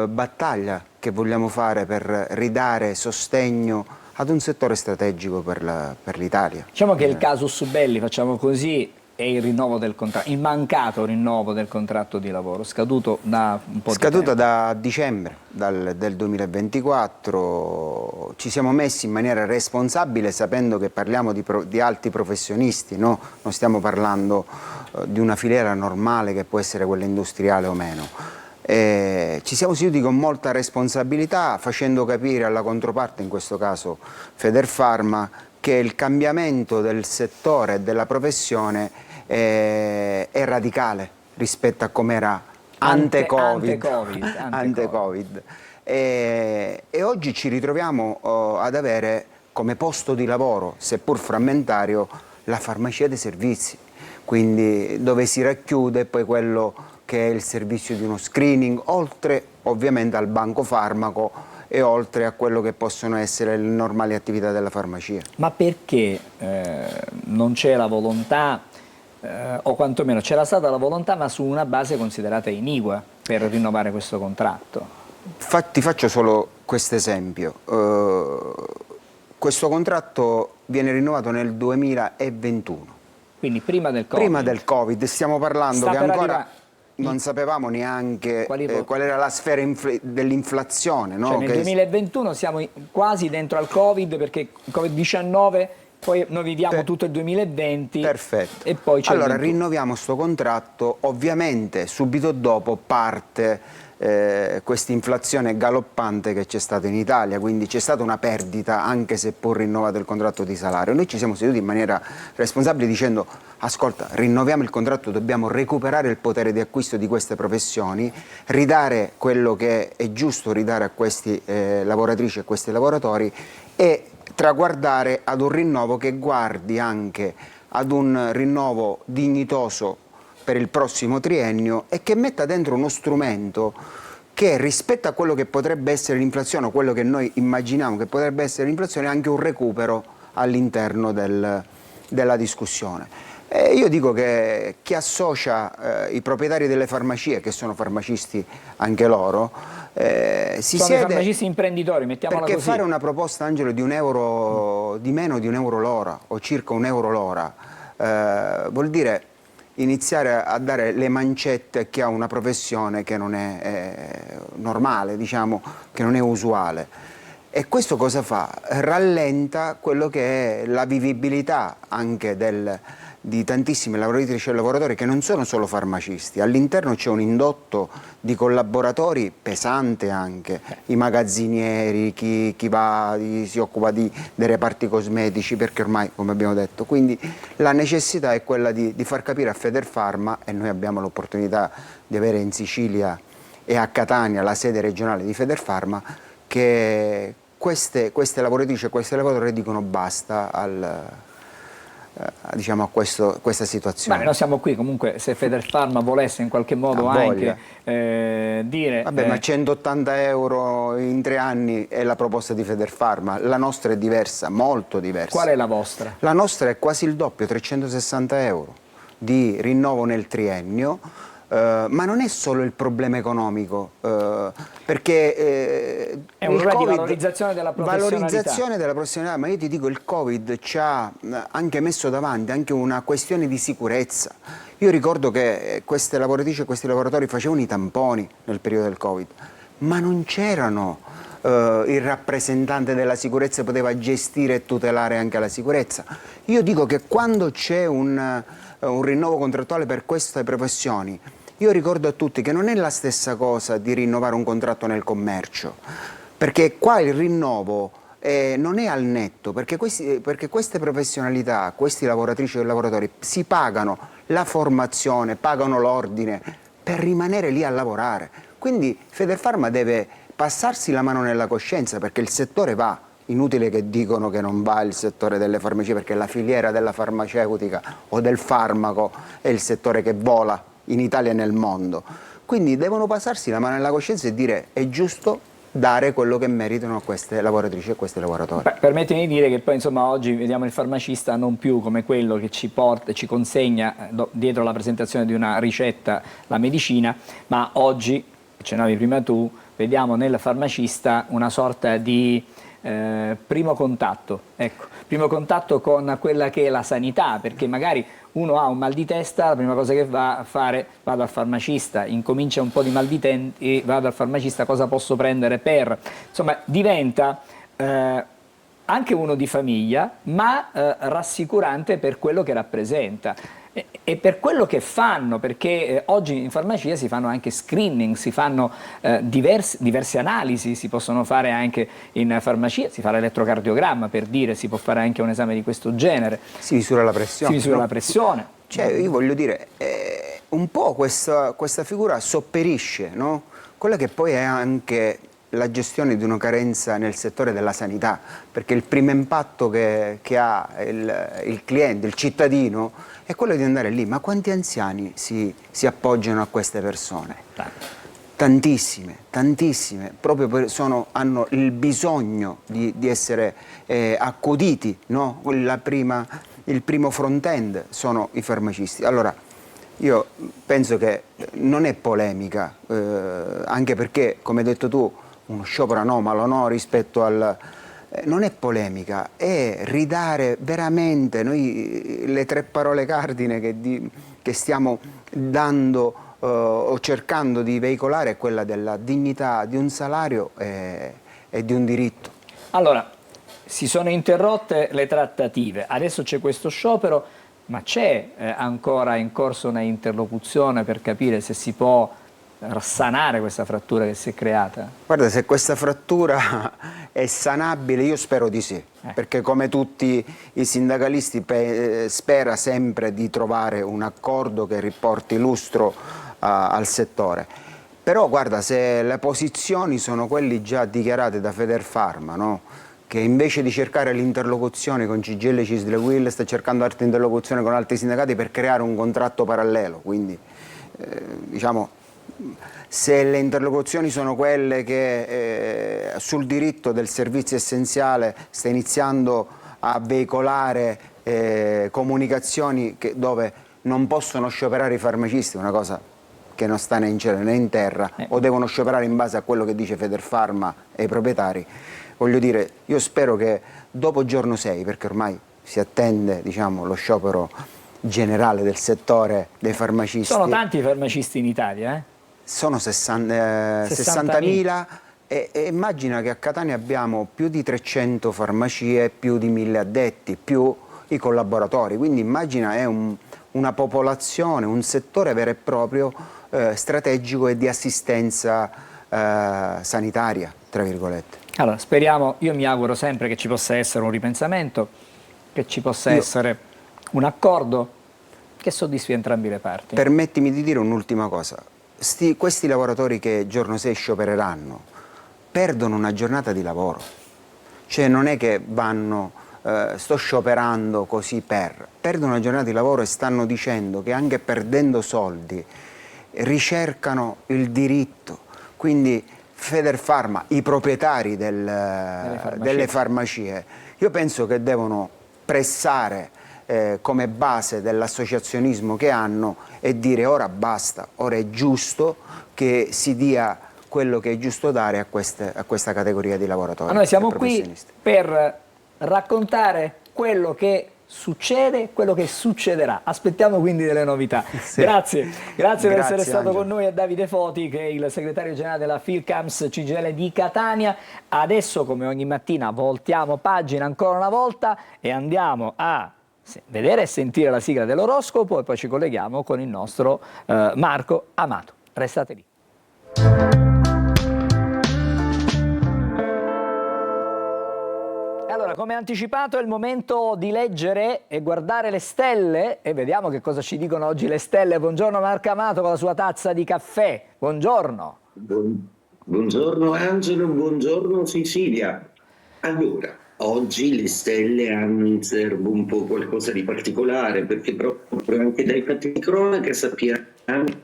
battaglia che vogliamo fare per ridare sostegno ad un settore strategico per l'Italia. Diciamo che il casus belli, facciamo così, è il rinnovo del contratto, il mancato rinnovo del contratto di lavoro, scaduto da un po' di tempo. Scaduto da dicembre del 2024, ci siamo messi in maniera responsabile sapendo che parliamo di alti professionisti, no? Non stiamo parlando di una filiera normale che può essere quella industriale o meno. Ci siamo seduti con molta responsabilità facendo capire alla controparte, in questo caso Federfarma, che il cambiamento del settore e della professione è radicale rispetto a com'era ante-Covid. E oggi ci ritroviamo ad avere come posto di lavoro, seppur frammentario, la farmacia dei servizi, quindi dove si racchiude poi quello che è il servizio di uno screening, oltre ovviamente al banco farmaco e oltre a quello che possono essere le normali attività della farmacia. Ma perché non c'è la volontà, o quantomeno c'era stata la volontà, ma su una base considerata iniqua per rinnovare questo contratto? Ti faccio solo questo esempio. Questo contratto viene rinnovato nel 2021. Quindi prima del Covid? Prima del Covid, stiamo parlando che ancora non sapevamo neanche qual era la sfera dell'inflazione. No? Cioè nel 2021 siamo quasi dentro al Covid, perché il Covid-19, poi noi viviamo tutto il 2020. Perfetto. E poi c'è allora rinnoviamo sto contratto, ovviamente subito dopo parte questa inflazione galoppante che c'è stata in Italia, quindi c'è stata una perdita anche seppur rinnovato il contratto di salario. Noi ci siamo seduti in maniera responsabile dicendo: ascolta, rinnoviamo il contratto, dobbiamo recuperare il potere di acquisto di queste professioni, ridare quello che è giusto ridare a questi lavoratrici e a questi lavoratori e traguardare ad un rinnovo che guardi anche ad un rinnovo dignitoso per il prossimo triennio e che metta dentro uno strumento che rispetto a quello che potrebbe essere l'inflazione o quello che noi immaginiamo che potrebbe essere l'inflazione, anche un recupero all'interno della discussione. Io dico che chi associa i proprietari delle farmacie, che sono farmacisti anche loro, sono dei farmacisti imprenditori, mettiamola perché così. Fare una proposta, Angelo, di meno di €1 l'ora o circa €1 l'ora vuol dire iniziare a dare le mancette che ha una professione che non è normale, diciamo, che non è usuale. E questo cosa fa? Rallenta quello che è la vivibilità anche di tantissime lavoratrici e lavoratori che non sono solo farmacisti. All'interno c'è un indotto di collaboratori pesante anche, i magazzinieri, chi si occupa dei reparti cosmetici, perché ormai, come abbiamo detto, quindi la necessità è quella di far capire a Federfarma, e noi abbiamo l'opportunità di avere in Sicilia e a Catania la sede regionale di Federfarma, che queste lavoratrici e questi lavoratori dicono basta diciamo a questa situazione. Ma noi siamo qui comunque, se Federfarma volesse in qualche modo anche dire... Vabbè, ma €180 in 3 anni è la proposta di Federfarma, la nostra è diversa, molto diversa. Qual è la vostra? La nostra è quasi il doppio, €360. di rinnovo nel triennio, ma non è solo il problema economico, perché è un problema di valorizzazione della professionalità. Valorizzazione della professionalità, ma io ti dico, il Covid ci ha anche messo davanti anche una questione di sicurezza. Io ricordo che queste lavoratrici e questi lavoratori facevano i tamponi nel periodo del Covid, ma non c'erano il rappresentante della sicurezza che poteva gestire e tutelare anche la sicurezza. Io dico che quando c'è un rinnovo contrattuale per queste professioni, io ricordo a tutti che non è la stessa cosa di rinnovare un contratto nel commercio, perché qua il rinnovo non è al netto, perché queste professionalità, questi lavoratrici e lavoratori si pagano la formazione, pagano l'ordine per rimanere lì a lavorare. Quindi Federfarma deve passarsi la mano nella coscienza, perché il settore va. Inutile che dicono che non va il settore delle farmacie, perché la filiera della farmaceutica o del farmaco è il settore che vola in Italia e nel mondo. Quindi devono passarsi la mano nella coscienza e dire: è giusto dare quello che meritano a queste lavoratrici e a questi lavoratori. Permettimi di dire che poi insomma oggi vediamo il farmacista non più come quello che ci porta, ci consegna dietro la presentazione di una ricetta la medicina, ma oggi, accennavi prima tu, vediamo nel farmacista una sorta di primo contatto, ecco, primo contatto con quella che è la sanità, perché magari uno ha un mal di testa, la prima cosa che va a fare, vado al farmacista, incomincia un po' di mal di testa e vado al farmacista, cosa posso prendere per, insomma diventa anche uno di famiglia, ma rassicurante per quello che rappresenta. E per quello che fanno, perché oggi in farmacia si fanno anche screening, si fanno diverse analisi, si possono fare anche in farmacia, si fa l'elettrocardiogramma per dire, si può fare anche un esame di questo genere. Si misura la pressione. Si misura la pressione. Cioè, io voglio dire, un po' questa figura sopperisce, no? Quella che poi è anche la gestione di una carenza nel settore della sanità, perché il primo impatto che ha il cliente, il cittadino, è quello di andare lì. Ma quanti anziani si appoggiano a queste persone? Tantissime, tantissime, proprio hanno il bisogno di essere accuditi, no? Il primo front-end sono i farmacisti. Allora, io penso che non è polemica, anche perché, come hai detto tu, uno sciopero anomalo, no? Rispetto al... non è polemica, è ridare veramente noi le tre parole cardine che stiamo dando o cercando di veicolare, è quella della dignità di un salario e di un diritto. Allora, si sono interrotte le trattative, adesso c'è questo sciopero, ma c'è ancora in corso una interlocuzione per capire se si può sanare questa frattura che si è creata? Guarda, se questa frattura è sanabile, io spero di sì, perché come tutti i sindacalisti spera sempre di trovare un accordo che riporti lustro al settore. Però guarda, se le posizioni sono quelle già dichiarate da Federfarma, no? Che invece di cercare l'interlocuzione con CGIL, CISL e UIL sta cercando altre interlocuzioni con altri sindacati per creare un contratto parallelo, quindi diciamo, se le interlocuzioni sono quelle che sul diritto del servizio essenziale sta iniziando a veicolare comunicazioni dove non possono scioperare i farmacisti, una cosa che non sta né in cielo né in terra, o devono scioperare in base a quello che dice Federfarma e i proprietari, voglio dire, io spero che dopo giorno 6, perché ormai si attende, diciamo, lo sciopero generale del settore dei farmacisti. Sono tanti i farmacisti in Italia, Sono 60.000 e immagina che a Catania abbiamo più di 300 farmacie, più di 1.000 addetti, più i collaboratori, quindi immagina è una popolazione, un settore vero e proprio strategico e di assistenza sanitaria, tra virgolette. Allora, speriamo, io mi auguro sempre che ci possa essere un ripensamento, che ci possa essere un accordo che soddisfi entrambi le parti. Permettimi di dire un'ultima cosa. Questi lavoratori che giorno 6 sciopereranno perdono una giornata di lavoro. Cioè non è che sto scioperando così perdono una giornata di lavoro e stanno dicendo che anche perdendo soldi ricercano il diritto. Quindi Federfarma, i proprietari delle farmacie, io penso che devono pressare come base dell'associazionismo che hanno e dire ora basta, ora è giusto che si dia quello che è giusto dare a questa categoria di lavoratori. Ma noi siamo qui per raccontare quello che succede, quello che succederà. Aspettiamo quindi delle novità. Sì. Grazie per essere stato Angelo. con noi, a Davide Foti, che è il segretario generale della Filcams CGIL di Catania. Adesso, come ogni mattina, voltiamo pagina ancora una volta e andiamo a vedere e sentire la sigla dell'oroscopo e poi ci colleghiamo con il nostro Marco Amato. Restate lì. Allora, come anticipato, è il momento di leggere e guardare le stelle e vediamo che cosa ci dicono oggi le stelle. Buongiorno Marco Amato con la sua tazza di caffè. Buongiorno. Buongiorno Angelo, buongiorno Sicilia. Allora, oggi le stelle hanno in serbo un po' qualcosa di particolare, perché proprio anche dai fatti di cronaca sappiamo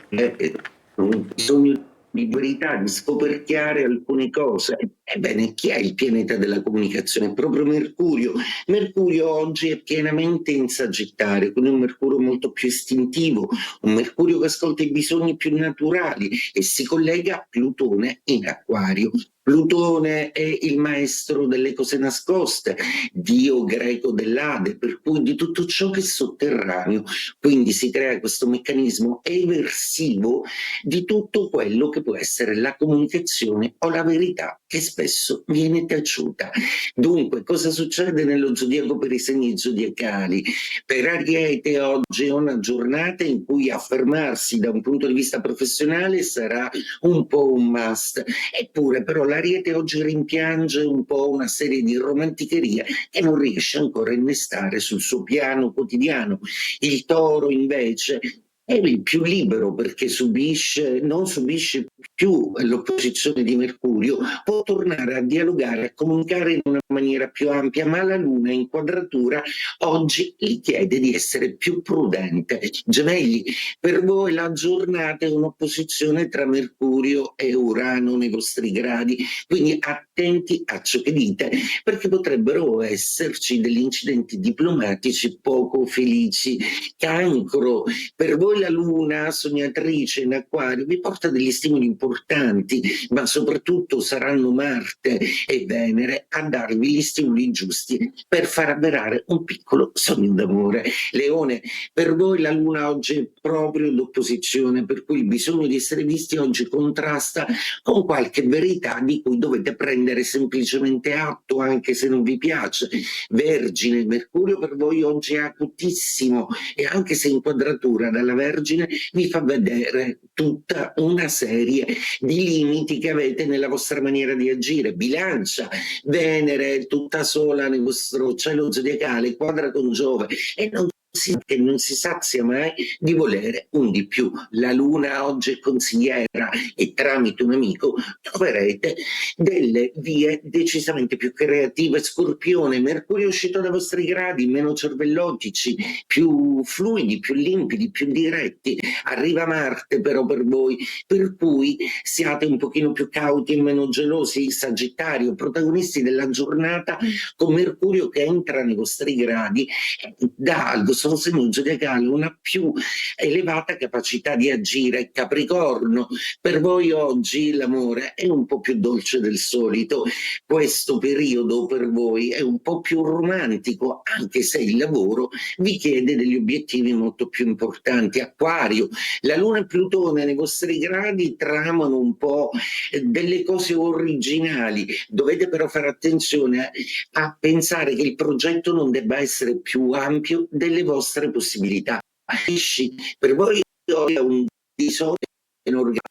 che un bisogno di verità, di scoperchiare alcune cose. Ebbene, chi è il pianeta della comunicazione? Proprio Mercurio. Mercurio oggi è pienamente in Sagittario, quindi un Mercurio molto più istintivo, un Mercurio che ascolta i bisogni più naturali e si collega a Plutone in Acquario. Plutone è il maestro delle cose nascoste, dio greco dell'Ade, per cui di tutto ciò che è sotterraneo. Quindi si crea questo meccanismo eversivo di tutto quello che può essere la comunicazione o la verità, che spesso viene taciuta. Dunque, cosa succede nello zodiaco per i segni zodiacali? Per Ariete oggi è una giornata in cui affermarsi da un punto di vista professionale sarà un po' un must, eppure però l'Ariete oggi rimpiange un po' una serie di romanticheria che non riesce ancora a innestare sul suo piano quotidiano. Il Toro invece è il più libero perché non subisce più l'opposizione di Mercurio, può tornare a dialogare, a comunicare in una maniera più ampia, ma la Luna in quadratura oggi gli chiede di essere più prudente. Gemelli, per voi la giornata è un'opposizione tra Mercurio e Urano nei vostri gradi, quindi attenti a ciò che dite, perché potrebbero esserci degli incidenti diplomatici poco felici. Cancro, per voi la Luna sognatrice in Acquario vi porta degli stimoli importanti, ma soprattutto saranno Marte e Venere a darvi gli stimoli giusti per far avverare un piccolo sogno d'amore. Leone, per voi la Luna oggi è proprio d'opposizione, per cui il bisogno di essere visti oggi contrasta con qualche verità di cui dovete prendere semplicemente atto, anche se non vi piace. Vergine, Mercurio per voi oggi è acutissimo e anche se in quadratura dalla Vergine vi fa vedere tutta una serie di limiti che avete nella vostra maniera di agire. Bilancia, Venere tutta sola nel vostro cielo zodiacale, quadra con Giove e non si sazia mai di volere un di più. La Luna oggi è consigliera e tramite un amico troverete delle vie decisamente più creative. Scorpione, Mercurio è uscito dai vostri gradi, meno cervellotici, più fluidi, più limpidi, più diretti. Arriva Marte però per voi, per cui siate un pochino più cauti e meno gelosi. Sagittario, protagonisti della giornata con Mercurio che entra nei vostri gradi, dà al vostro segno zodiacale una più elevata capacità di agire. Capricorno, per voi oggi l'amore è un po' più dolce del solito, questo periodo per voi è un po' più romantico, anche se il lavoro vi chiede degli obiettivi molto più importanti. Acquario, la Luna e Plutone nei vostri gradi tramano un po' delle cose originali, dovete però fare attenzione a pensare che il progetto non debba essere più ampio delle vostre possibilità. Per voi è un disordine organizzato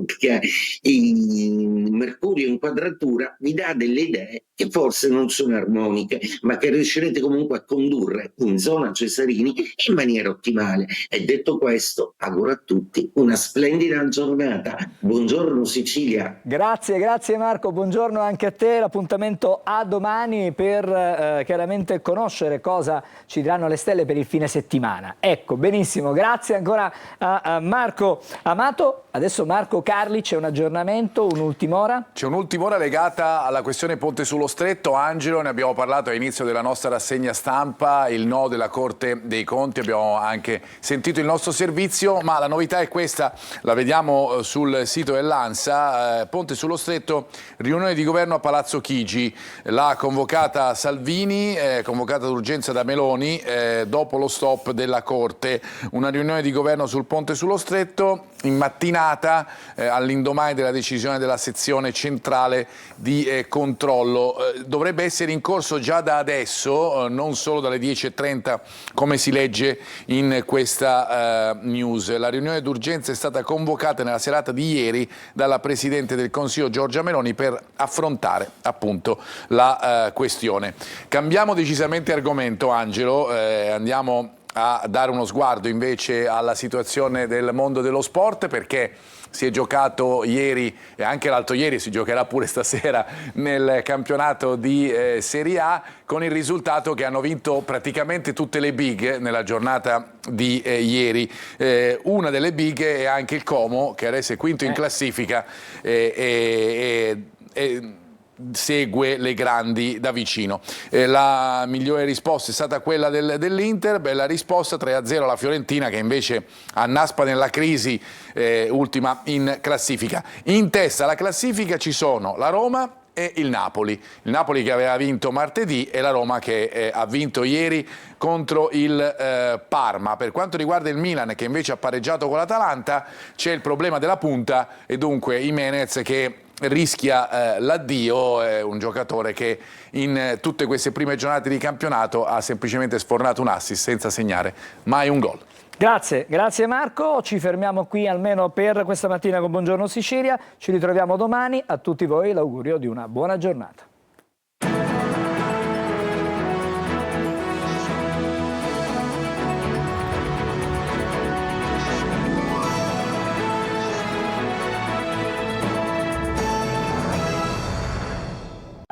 perché il Mercurio in quadratura vi dà delle idee che forse non sono armoniche, ma che riuscirete comunque a condurre in zona Cesarini in maniera ottimale. E detto questo, auguro a tutti una splendida giornata. Buongiorno Sicilia. Grazie Marco, buongiorno anche a te. L'appuntamento a domani per chiaramente conoscere cosa ci diranno le stelle per il fine settimana. Ecco, benissimo, grazie ancora a Marco Amato. Adesso Marco Carli, c'è un aggiornamento, un'ultima ora? C'è un'ultima ora legata alla questione Ponte sullo Stretto. Angelo, ne abbiamo parlato all'inizio della nostra rassegna stampa, il no della Corte dei Conti, abbiamo anche sentito il nostro servizio, ma la novità è questa, la vediamo sul sito dell'ANSA, Ponte sullo Stretto, riunione di governo a Palazzo Chigi, l'ha convocata Salvini, convocata d'urgenza da Meloni, dopo lo stop della Corte, una riunione di governo sul Ponte sullo Stretto in mattinata, all'indomani della decisione della sezione centrale di controllo. Dovrebbe essere in corso già da adesso, non solo dalle 10:30 come si legge in questa news. La riunione d'urgenza è stata convocata nella serata di ieri dalla Presidente del Consiglio Giorgia Meloni per affrontare appunto la questione. Cambiamo decisamente argomento, Angelo, andiamo a dare uno sguardo invece alla situazione del mondo dello sport, perché si è giocato ieri e anche l'altro ieri, si giocherà pure stasera nel campionato di Serie A, con il risultato che hanno vinto praticamente tutte le big nella giornata di ieri. Una delle big è anche il Como, che adesso è quinto in classifica segue le grandi da vicino. La migliore risposta è stata quella dell'Inter, bella risposta, 3-0 alla Fiorentina, che invece annaspa nella crisi, ultima in classifica. In testa alla classifica ci sono la Roma e il Napoli che aveva vinto martedì e la Roma che ha vinto ieri contro il Parma. Per quanto riguarda il Milan, che invece ha pareggiato con l'Atalanta, c'è il problema della punta e dunque Jimenez che rischia l'addio, è un giocatore che in tutte queste prime giornate di campionato ha semplicemente sfornato un assist senza segnare mai un gol. Grazie Marco, ci fermiamo qui almeno per questa mattina con Buongiorno Sicilia, ci ritroviamo domani, a tutti voi l'augurio di una buona giornata.